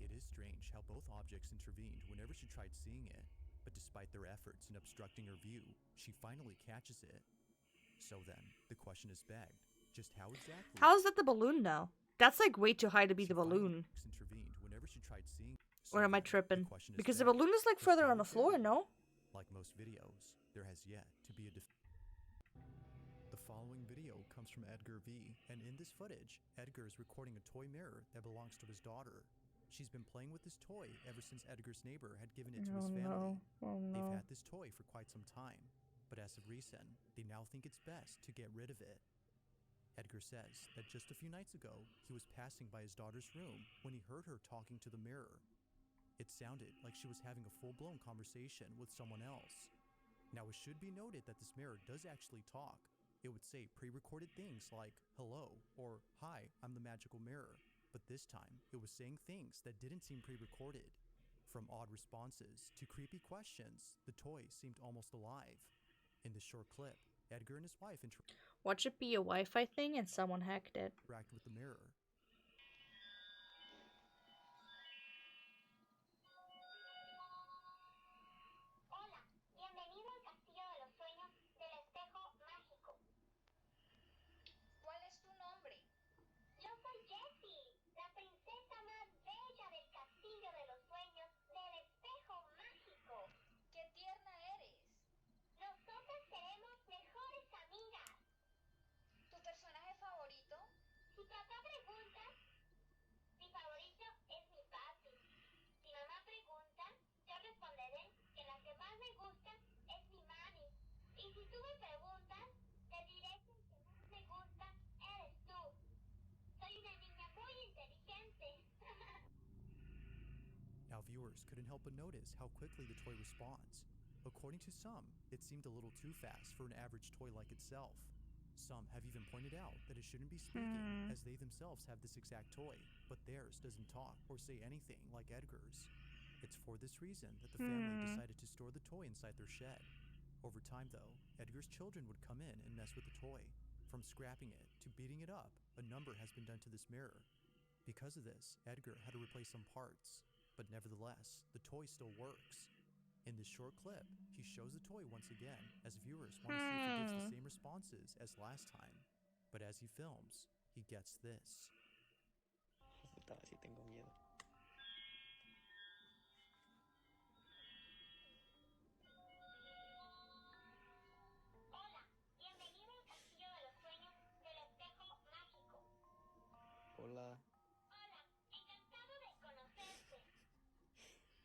Speaker 2: It is strange how both objects intervened whenever she tried seeing it, but despite their efforts in obstructing her view, she finally catches it. So then, the question is begged, just how exactly...
Speaker 1: How is that the balloon now? That's like way too high to be the balloon.
Speaker 2: ...intervened whenever she tried seeing...
Speaker 1: Or am I tripping? Because the balloon is like further on the floor, no?
Speaker 2: Like most videos, there has yet to be a The following video comes from Edgar V, and in this footage, Edgar is recording a toy mirror that belongs to his daughter. She's been playing with this toy ever since Edgar's neighbor had given it to his family. They've had this toy for quite some time, but as of recent, they now think it's best to get rid of it. Edgar says that just a few nights ago, he was passing by his daughter's room when he heard her talking to the mirror. It sounded like she was having a full-blown conversation with someone else. Now, it should be noted that this mirror does actually talk. It would say pre-recorded things like, hello, or hi, I'm the magical mirror. but this time it was saying things that didn't seem pre-recorded. From odd responses to creepy questions, the toy seemed almost alive. In this short clip, Edgar and his wife
Speaker 1: Watch it be a Wi-Fi thing and someone hacked it.
Speaker 2: interact with the mirror.
Speaker 16: Hola, bienvenido al castillo de los sueños del espejo mágico. ¿Cuál es tu nombre? Yo soy Jessie, la princesa más bella del castillo de los sueños del espejo mágico. ¡Qué tierna eres! Nosotras seremos mejores amigas. ¿Tu personaje favorito? Si papá pregunta, mi favorito es mi papi. Si mamá pregunta, yo responderé que la que más me gusta es mi mami. Y si tú me preguntas, te diré que el que más me gusta eres tú. Soy una niña muy inteligente.
Speaker 2: Now viewers couldn't help but notice how quickly the toy responds. According to some, it seemed a little too fast for an average toy like itself. Some have even pointed out that it shouldn't be speaking, as they themselves have this exact toy, but theirs doesn't talk or say anything like Edgar's. It's for this reason that the family decided to store the toy inside their shed. Over time though, Edgar's children would come in and mess with the toy. From scrapping it to beating it up, a number has been done to this mirror. Because of this, Edgar had to replace some parts, but nevertheless, the toy still works. In this short clip, he shows the toy once again, as viewers want to see if it gives the same responses as last time. But as he films, he gets this.
Speaker 6: Puta, sí tengo miedo.
Speaker 16: Hola, bienvenido al castillo de los sueños del espejo mágico.
Speaker 6: Hola,
Speaker 16: Hola, encantado de conocerte.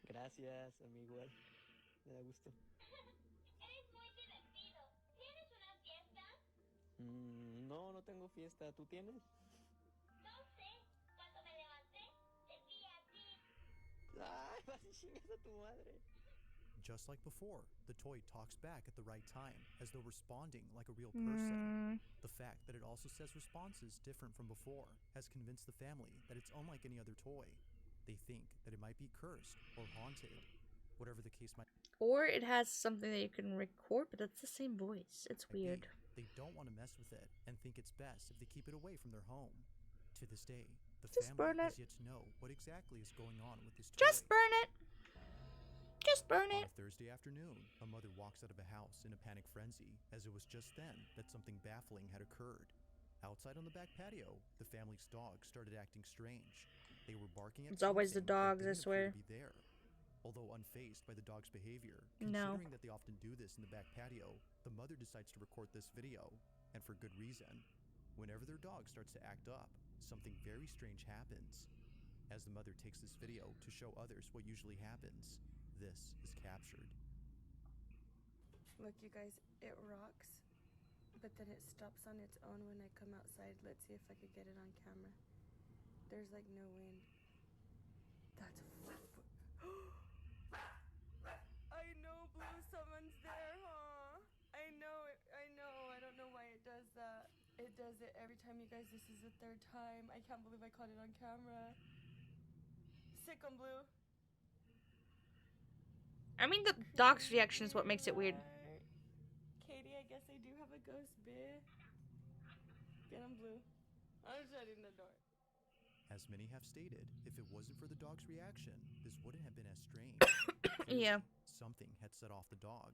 Speaker 6: gracias, amigo. Me da gusto.
Speaker 16: Eres muy divertido. ¿Tienes una fiesta?
Speaker 6: No, no tengo fiesta. ¿Tú tienes?
Speaker 16: No sé. Cuando me levanté, te vi a ti.
Speaker 6: Ay, vas y chingas a tu madre.
Speaker 2: Just like before, the toy talks back at the right time, as though responding like a real person. The fact that it also says responses different from before has convinced the family that it's unlike any other toy. They think that it might be cursed or haunted. Whatever the case might
Speaker 1: Or it has something that you can record, but it's the same voice. It's weird.
Speaker 2: be, they don't want to mess with it and think it's best if they keep it away from their home. To this day, the
Speaker 1: Just burn
Speaker 2: family
Speaker 1: it.
Speaker 2: has yet to know what exactly is going on with this toy.
Speaker 1: Just burn it. Just burn
Speaker 2: On
Speaker 1: it.
Speaker 2: a Thursday afternoon, a mother walks out of a house in a panic frenzy, as it was just then that something baffling had occurred. Outside on the back patio, the family's dog started acting strange. They were barking at
Speaker 1: It's always the
Speaker 2: something that
Speaker 1: dogs, I
Speaker 2: didn't appear
Speaker 1: swear.
Speaker 2: to be there. Although unfazed by the dog's behavior,
Speaker 1: No.
Speaker 2: considering that they often do this in the back patio, the mother decides to record this video, and for good reason. Whenever their dog starts to act up, something very strange happens. As the mother takes this video to show others what usually happens, this is captured.
Speaker 17: Look, you guys, it rocks, but then it stops on its own when I come outside. Let's see if I could get it on camera. There's like no wind. That's I know, Blue, someone's there, huh? I know it. I know. I don't know why it does that. It does it every time, you guys. This is the third time. I can't believe I caught it on camera. Sick on Blue.
Speaker 1: I mean, the dog's reaction is what makes it weird.
Speaker 17: Katie, I guess I do have a ghost, bitch. Get him, Blue. I'm shutting the door.
Speaker 2: As many have stated, if it wasn't for the dog's reaction, this wouldn't have been as strange.
Speaker 1: Yeah.
Speaker 2: Something had set off the dog.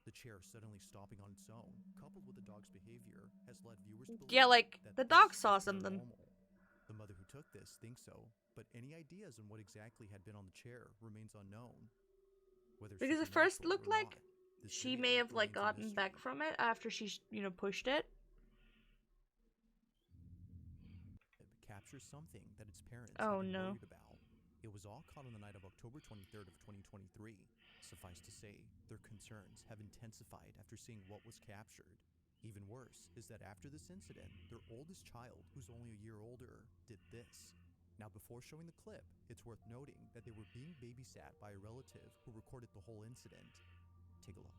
Speaker 2: The chair suddenly stopping on its own, coupled with the dog's behavior, has led viewers to believe
Speaker 1: Yeah, like,
Speaker 2: that
Speaker 1: the
Speaker 2: this
Speaker 1: dog
Speaker 2: is
Speaker 1: saw something.
Speaker 2: paranormal. The mother who took this thinks so, but any ideas on what exactly had been on the chair remains unknown. Whether
Speaker 1: Because at first it looked like she may have like gotten
Speaker 2: mystery.
Speaker 1: back from it after she, pushed it.
Speaker 2: Captures something that its parents
Speaker 1: Oh,
Speaker 2: have been
Speaker 1: no.
Speaker 2: worried about. It was all caught on the night of October 23rd of 2023. Suffice to say, their concerns have intensified after seeing what was captured. Even worse is that after this incident, their oldest child, who's only a year older, did this. Now, before showing the clip, it's worth noting that they were being babysat by a relative who recorded the whole incident. Take a look.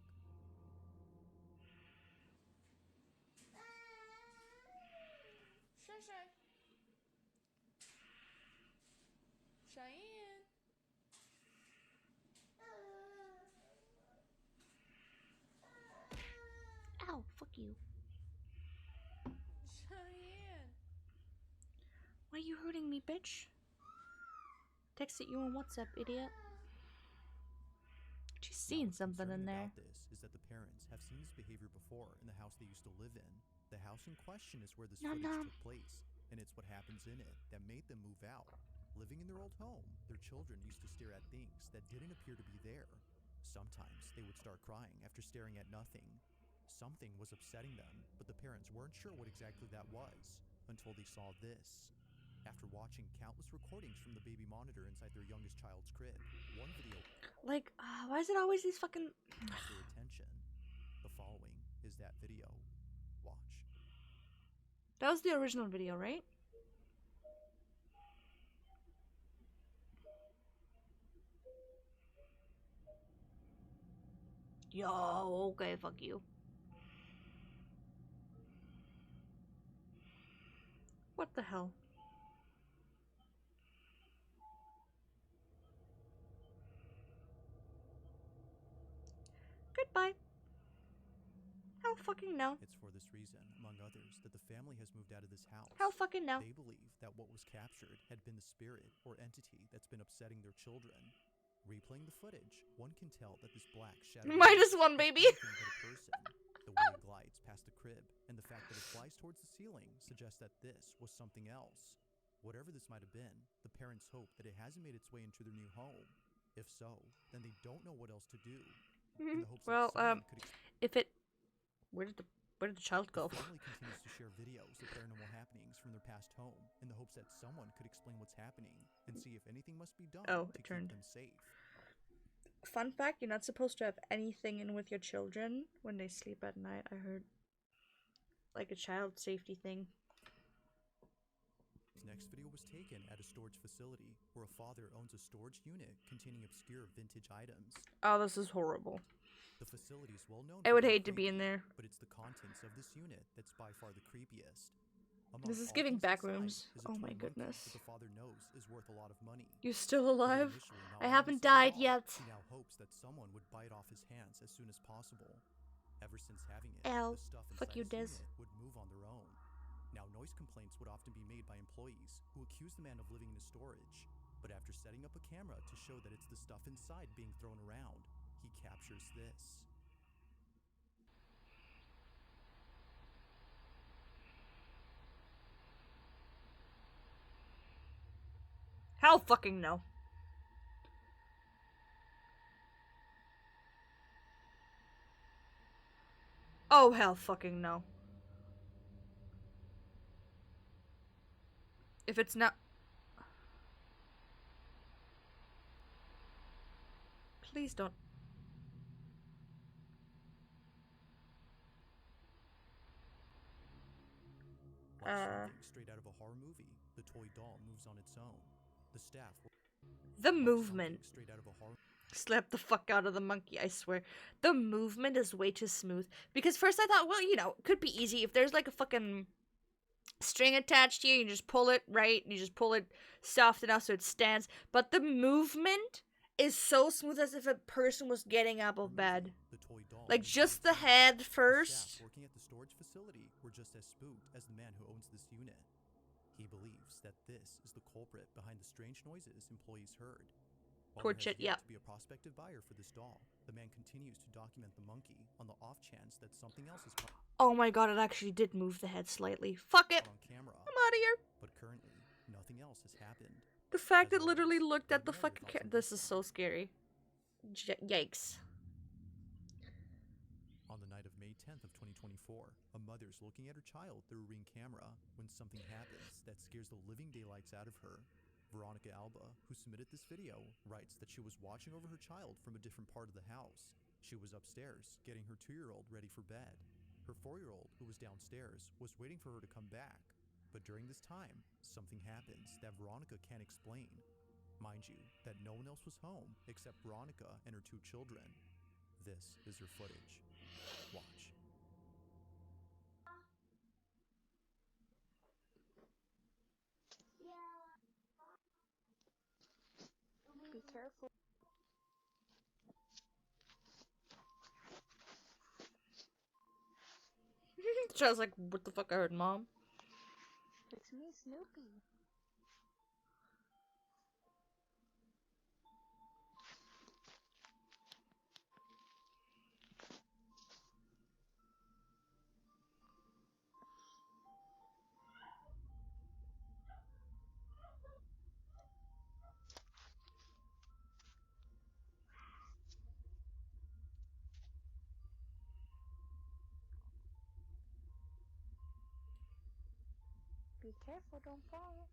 Speaker 17: Sure.
Speaker 5: Cheyenne.
Speaker 1: Ow, fuck you.
Speaker 5: Cheyenne.
Speaker 1: Why are you hurting me, bitch? Texted you on WhatsApp, idiot. She's seen
Speaker 2: What's
Speaker 1: something in
Speaker 2: concerning
Speaker 1: there.
Speaker 2: about this is that the parents have seen this behavior before in the house they used to live in. The house in question is where this footage took place, and it's what happens in it that made them move out. Living in their old home, their children used to stare at things that didn't appear to be there. Sometimes they would start crying after staring at nothing. Something was upsetting them, but the parents weren't sure what exactly that was until they saw this. After watching countless recordings from the baby monitor inside their youngest child's crib, one video
Speaker 1: Like, why is it always these fucking...
Speaker 2: caught their attention. The following is that video. Watch.
Speaker 1: That was the original video, right? Yo, okay, fuck you. What the hell? Goodbye. How fucking no?
Speaker 2: It's for this reason, among others, that the family has moved out of this house.
Speaker 1: How fucking no?
Speaker 2: They believe that what was captured had been the spirit or entity that's been upsetting their children. Replaying the footage, one can tell that this black shadow
Speaker 1: Minus one, baby.
Speaker 2: is nothing but a person. The way it glides past the crib, and the fact that it flies towards the ceiling suggests that this was something else. Whatever this might have been, the parents hope that it hasn't made its way into their new home. If so, then they don't know what else to do. In the hopes
Speaker 1: Well,
Speaker 2: that someone could
Speaker 1: if it... Where did the child go?
Speaker 2: The family continues to share videos of paranormal happenings from their past home in the hopes that someone could explain what's happening and see if anything must be done to keep them safe.
Speaker 1: Fun fact, you're not supposed to have anything in with your children when they sleep at night, I heard. Like a child safety thing.
Speaker 2: This next video was taken at a storage facility where a father owns a storage unit containing obscure vintage items.
Speaker 1: Oh, this is horrible.
Speaker 2: The facility is well known.
Speaker 1: I would hate to be in there.
Speaker 2: But it's the contents of this unit that's by far the creepiest.
Speaker 1: This is giving back rooms. Oh my goodness.
Speaker 2: That the father knows is worth a lot of money.
Speaker 1: You're still alive? I haven't died yet.
Speaker 2: He now hopes that someone would bite off his hands as soon as possible. Ever since having it,
Speaker 1: Ow.
Speaker 2: the stuff
Speaker 1: Fuck you,
Speaker 2: inside
Speaker 1: Des.
Speaker 2: his unit would move on their own. Now, noise complaints would often be made by employees who accuse the man of living in his storage. But after setting up a camera to show that it's the stuff inside being thrown around, he captures this.
Speaker 1: Hell fucking no. Oh, hell fucking no. If it's not... Please don't...
Speaker 2: Like something straight out of a horror movie, the toy doll moves on its own. The staff...
Speaker 1: The movement.
Speaker 2: Straight out of a horror...
Speaker 1: Slap the fuck out of the monkey, I swear. The movement is way too smooth. Because first I thought, well, you know, it could be easy. If there's like a fucking string attached here, you just pull it, right? You just pull it soft enough so it stands. But the movement is so smooth as if a person was getting out of bed. Like just the head first.
Speaker 2: Staff working at the storage facility were just as spooked as the man who owns this unit. He believes that this is the culprit behind the strange noises employees heard. While
Speaker 1: Poor
Speaker 2: there has
Speaker 1: chit,
Speaker 2: yet
Speaker 1: yeah.
Speaker 2: to be a prospective buyer for this doll, the man continues to document the monkey on the off chance that something else is caught
Speaker 1: Oh my god, it actually did move the head slightly. Fuck it.
Speaker 2: on camera.
Speaker 1: I'm out of here.
Speaker 2: But currently, nothing else has happened.
Speaker 1: The fact it literally looked at the fucking this is so scary. Yikes.
Speaker 2: On the night of May 10th of 2024, a mother's looking at her child through a Ring camera when something happens that scares the living daylights out of her. Veronica Alba, who submitted this video, writes that she was watching over her child from a different part of the house. She was upstairs, getting her 2-year-old ready for bed. Her 4-year-old, who was downstairs, was waiting for her to come back. But during this time, something happens that Veronica can't explain. Mind you, that no one else was home except Veronica and her 2 children. This is her footage. Watch.
Speaker 16: careful.
Speaker 1: So I was like, what the fuck? I heard mom.
Speaker 16: It's me, Snoopy. Be careful, don't fall.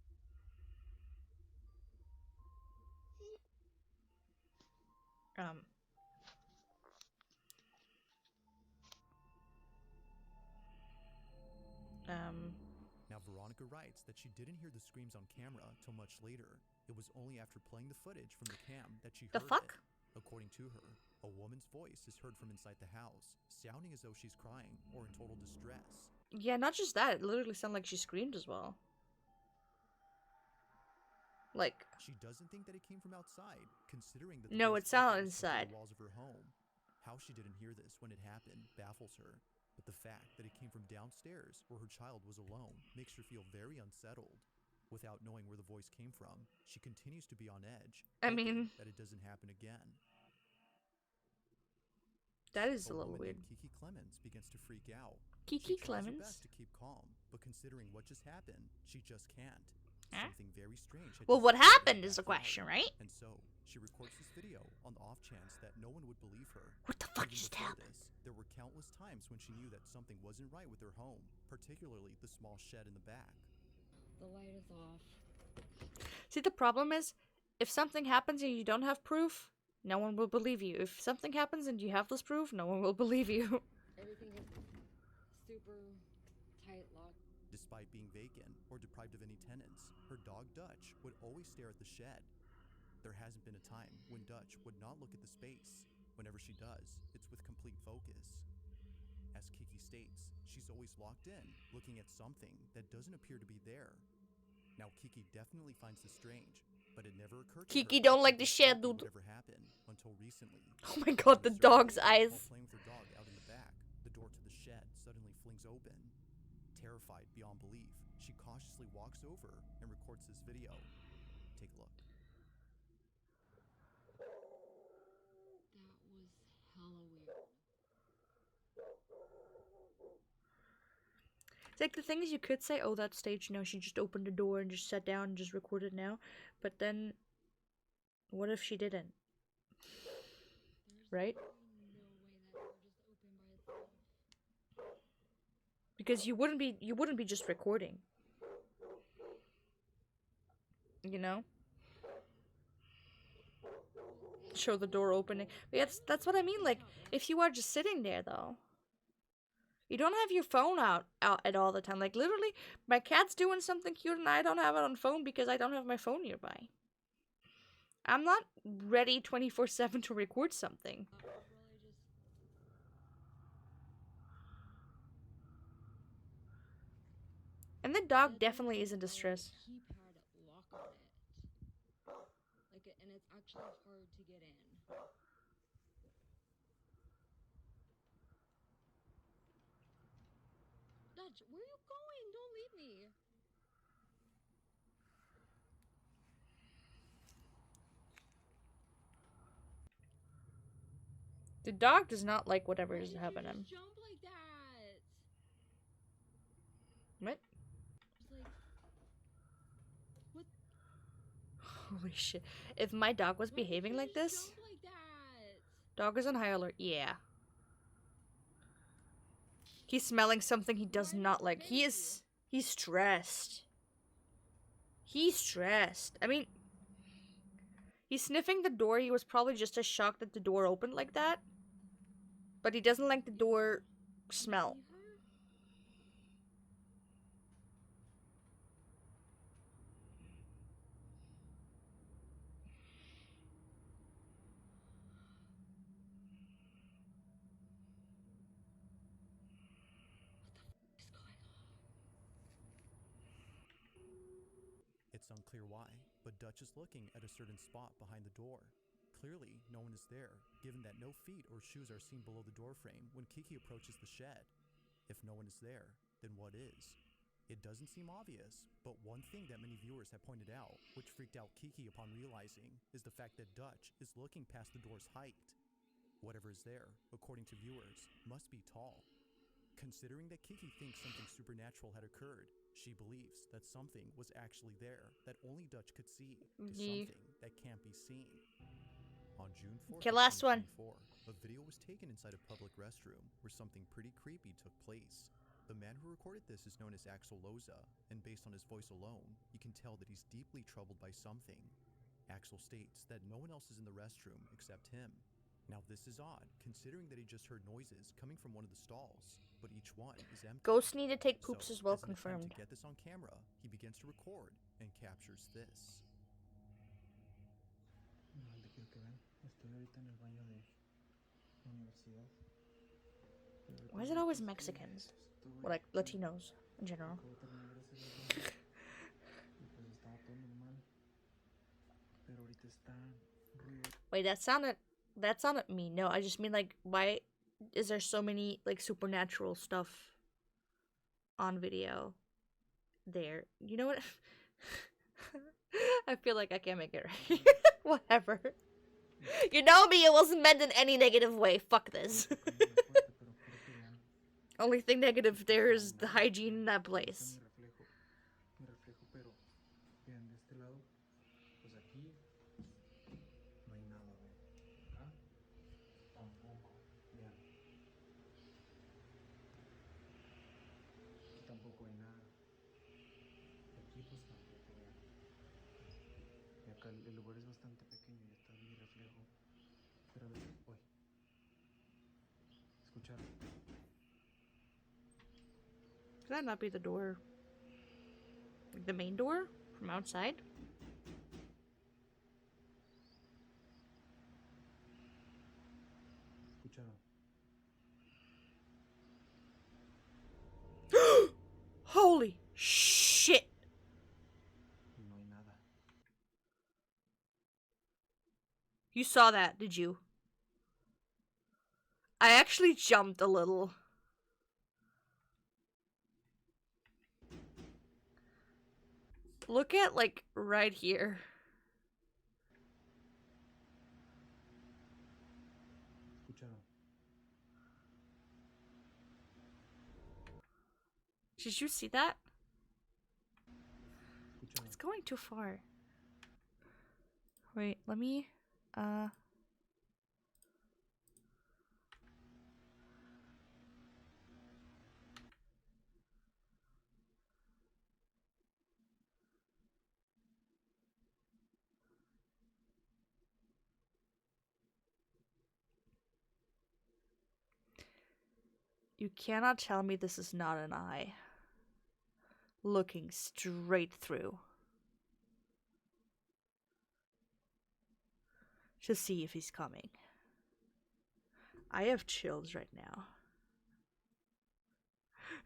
Speaker 1: Um.
Speaker 2: Now, Veronica writes that she didn't hear the screams on camera till much later. It was only after playing the footage from the cam that she
Speaker 1: The
Speaker 2: heard
Speaker 1: fuck?
Speaker 2: it. According to her, a woman's voice is heard from inside the house, sounding as though she's crying or in total distress.
Speaker 1: Yeah, not just that. It literally sounded like she screamed as well. Like,
Speaker 2: She doesn't think that it came from outside, considering that
Speaker 1: No,
Speaker 2: the
Speaker 1: it sounded
Speaker 2: voice echoes
Speaker 1: inside.
Speaker 2: the walls of her home. How she didn't hear this when it happened baffles her, but the fact that it came from downstairs where her child was alone makes her feel very unsettled. Without knowing where the voice came from, she continues to be on edge,
Speaker 1: I
Speaker 2: hoping
Speaker 1: mean,
Speaker 2: that it doesn't happen again.
Speaker 1: that is a
Speaker 2: A
Speaker 1: little
Speaker 2: woman
Speaker 1: weird.
Speaker 2: named Kiki Clemens begins to freak out.
Speaker 1: Kiki
Speaker 2: She tries her
Speaker 1: Clemens?
Speaker 2: best to keep calm, but considering what just happened, she just can't.
Speaker 1: Huh?
Speaker 2: Something very strange had
Speaker 1: Well,
Speaker 2: just
Speaker 1: what
Speaker 2: happened in
Speaker 1: happened is the
Speaker 2: backyard.
Speaker 1: question, right?
Speaker 2: And so, she records this video on the off chance that no one would believe her.
Speaker 1: What the fuck
Speaker 2: Even
Speaker 1: just
Speaker 2: before
Speaker 1: happened?
Speaker 2: this, there were countless times when she knew that something wasn't right with her home, particularly the small shed in the back.
Speaker 15: The light is off.
Speaker 1: See, the problem is, if something happens and you don't have proof, no one will believe you. If something happens and you have this proof, no one will believe you.
Speaker 15: Everything is super tight locked.
Speaker 2: Despite being vacant or deprived of any tenants, her dog Dutch would always stare at the shed. There hasn't been a time when Dutch would not look at the space. Whenever she does, it's with complete focus. As Kiki states, she's always locked in, looking at something that doesn't appear to be there. Now, Kiki definitely finds this strange, but it never occurred to
Speaker 1: Kiki
Speaker 2: her
Speaker 1: don't
Speaker 2: that
Speaker 1: like the
Speaker 2: something
Speaker 1: shed,
Speaker 2: spooky
Speaker 1: dude.
Speaker 2: would ever happen until recently.
Speaker 1: Oh my god, the dog's eyes.
Speaker 2: While playing with her dog out in the back, the door to the shed suddenly flings open. Terrified beyond belief, she cautiously walks over and records this video. Take a look.
Speaker 15: That was hella weird.
Speaker 1: It's like the thing is, you could say, oh, that stage, she just opened the door and just sat down and just recorded now. But then, what if she didn't? Right? Because you wouldn't be just recording. You know? Show the door opening. But that's what I mean. Like, if you are just sitting there, though, you don't have your phone out at all the time. Like, literally, my cat's doing something cute and I don't have it on phone because I don't have my phone nearby. I'm not ready 24/7 to record something. And the dog definitely is in distress.
Speaker 15: Keypad lock on it. And it's actually hard to get in. Dutch, where are you going? Don't leave me.
Speaker 1: The dog does not like whatever is happening.
Speaker 15: Jump like that.
Speaker 1: What?
Speaker 15: Like, what?
Speaker 1: Holy shit. If my dog was behaving like this,
Speaker 15: Jump like that.
Speaker 1: dog is on high alert. Yeah. He's smelling something he does not like. He's stressed. He's stressed. I mean, he's sniffing the door. He was probably just as shocked that the door opened like that. But he doesn't like the door smell.
Speaker 2: It's It's unclear why, but Dutch is looking at a certain spot behind the door. Clearly, no one is there, given that no feet or shoes are seen below the doorframe when Kiki approaches the shed. If no one is there, then what is? It doesn't seem obvious, but one thing that many viewers have pointed out, which freaked out Kiki upon realizing, is the fact that Dutch is looking past the door's height. Whatever is there, according to viewers, must be tall. Considering that Kiki thinks something supernatural had occurred, she believes that something was actually there that only Dutch could see, is something that can't be seen. On June 4th,
Speaker 1: Okay, last one.
Speaker 2: 2024, a video was taken inside a public restroom where something pretty creepy took place. The man who recorded this is known as Axel Loza, and based on his voice alone, you can tell that he's deeply troubled by something. Axel states that no one else is in the restroom except him. Now this is odd, considering that he just heard noises coming from one of the stalls, but each one is empty.
Speaker 1: Ghosts need to take poops as well,
Speaker 2: as an attempt
Speaker 1: confirmed.
Speaker 2: to get this on camera, he begins to record and captures this.
Speaker 18: No, te quiero que vean. Estoy ahorita en el baño de la universidad.
Speaker 1: Why is it always Mexicans? Or like Latinos in general.
Speaker 18: Acabo de terminar ese desayuno. Y pues estaba todo normal. Pero ahorita está ruido.
Speaker 1: Wait, that sounded mean. No, I just mean like, why is there so many like supernatural stuff on video there? You know what? I feel like I can't make it right. Whatever. You know me, it wasn't meant in any negative way. Fuck this. Only thing negative there is the hygiene in that place.
Speaker 18: Mi reflejo, pero vean de este lado, pues aquí no hay nada, vean. Acá tampoco, vean. Aquí tampoco hay nada. Y aquí pues tampoco, vean. Y acá el lugar es bastante pequeño y está mi reflejo. Pero a ver, uy. ¿Escucharon?
Speaker 1: Could that not be the door? Like the main door from outside?
Speaker 18: ¿Escucharon?
Speaker 1: Holy shit!
Speaker 18: No hay nada.
Speaker 1: You saw that, did you? I actually jumped a little. Look at, like, right here.
Speaker 18: ¿Escucharon?
Speaker 1: Did you see that?
Speaker 18: ¿Escucharon?
Speaker 1: It's going too far. Wait, let me, You cannot tell me this is not an eye. Looking straight through. To see if he's coming. I have chills right now.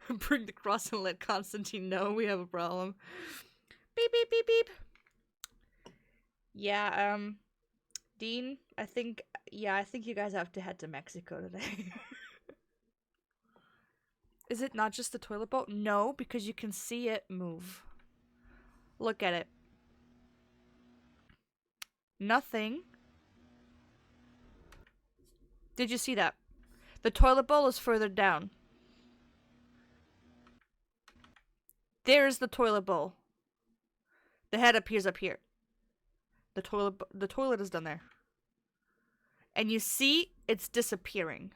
Speaker 1: Bring the cross and let Constantine know we have a problem. Beep, beep, beep, beep. Yeah, Dean, I think you guys have to head to Mexico today. Is it not just the toilet bowl? No, because you can see it move. Look at it. Nothing. Did you see that? The toilet bowl is further down. There's the toilet bowl. The head appears up here. The toilet is down there. And you see it's disappearing.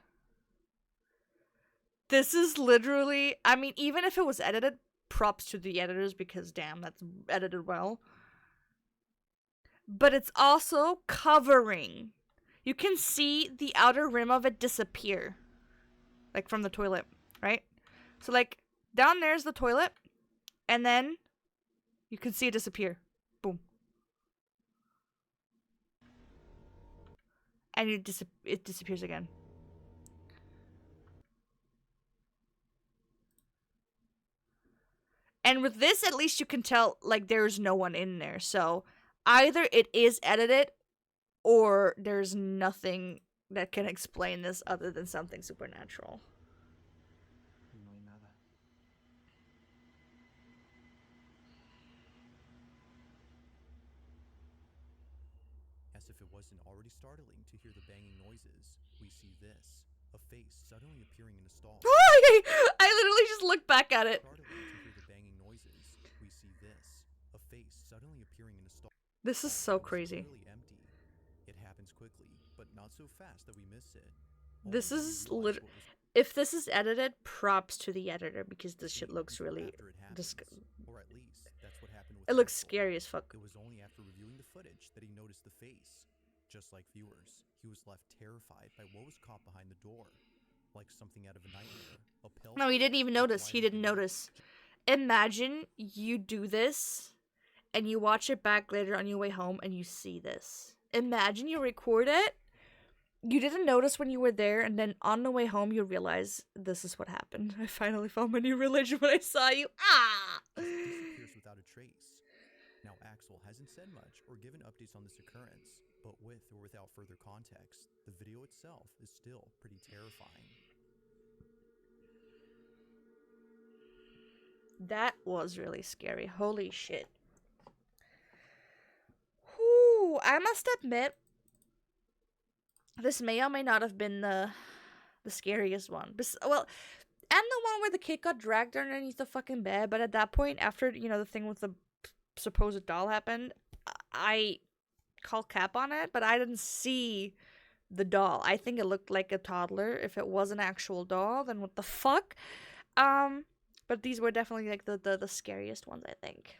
Speaker 1: This is literally, I mean, even if it was edited, props to the editors because damn, that's edited well. But it's also covering. You can see the outer rim of it disappear. Like from the toilet, right? So like, down there's the toilet. And then you can see it disappear. Boom. And it disappears again. And with this, at least you can tell, like, there's no one in there. So either it is edited, or there's nothing that can explain this other than something supernatural.
Speaker 18: No hay nada.
Speaker 2: As if it wasn't already startling to hear the banging noises, we see this. A face suddenly appearing in a stall.
Speaker 1: I literally just looked back at it.
Speaker 2: Startling to hear the banging noises, we see this. A face suddenly appearing in a stall.
Speaker 1: This is so crazy.
Speaker 2: Really empty. It happens quickly, but not so fast that we miss it.
Speaker 1: This is if this is edited, props to the editor, because this shit looks really
Speaker 2: or at least that's what happened with
Speaker 1: it looks
Speaker 2: Axel.
Speaker 1: scary as fuck.
Speaker 2: It was only after reviewing the footage that he noticed the face. Just like viewers, he was left terrified by what was caught behind the door, like something out of a nightmare.
Speaker 1: No, he didn't even notice. He didn't notice. Imagine you do this and you watch it back later on your way home and you see this. Imagine you record it, you didn't notice when you were there, and then on the way home you realize this is what happened. I finally found my new religion when I saw you. Ah!
Speaker 2: Disappears without a trace. Now Axel hasn't said much or given updates on this occurrence, but with or without further context, the video itself is still pretty terrifying.
Speaker 1: That was really scary. Holy shit. Whew, I must admit, this may or may not have been the scariest one. Well, and the one where the kid got dragged underneath the fucking bed, but at that point, after, you know, the thing with the supposed doll happened, I call cap on it, but I didn't see the doll. I think it looked like a toddler. If it was an actual doll, then what the fuck? But these were definitely like the scariest ones, I think.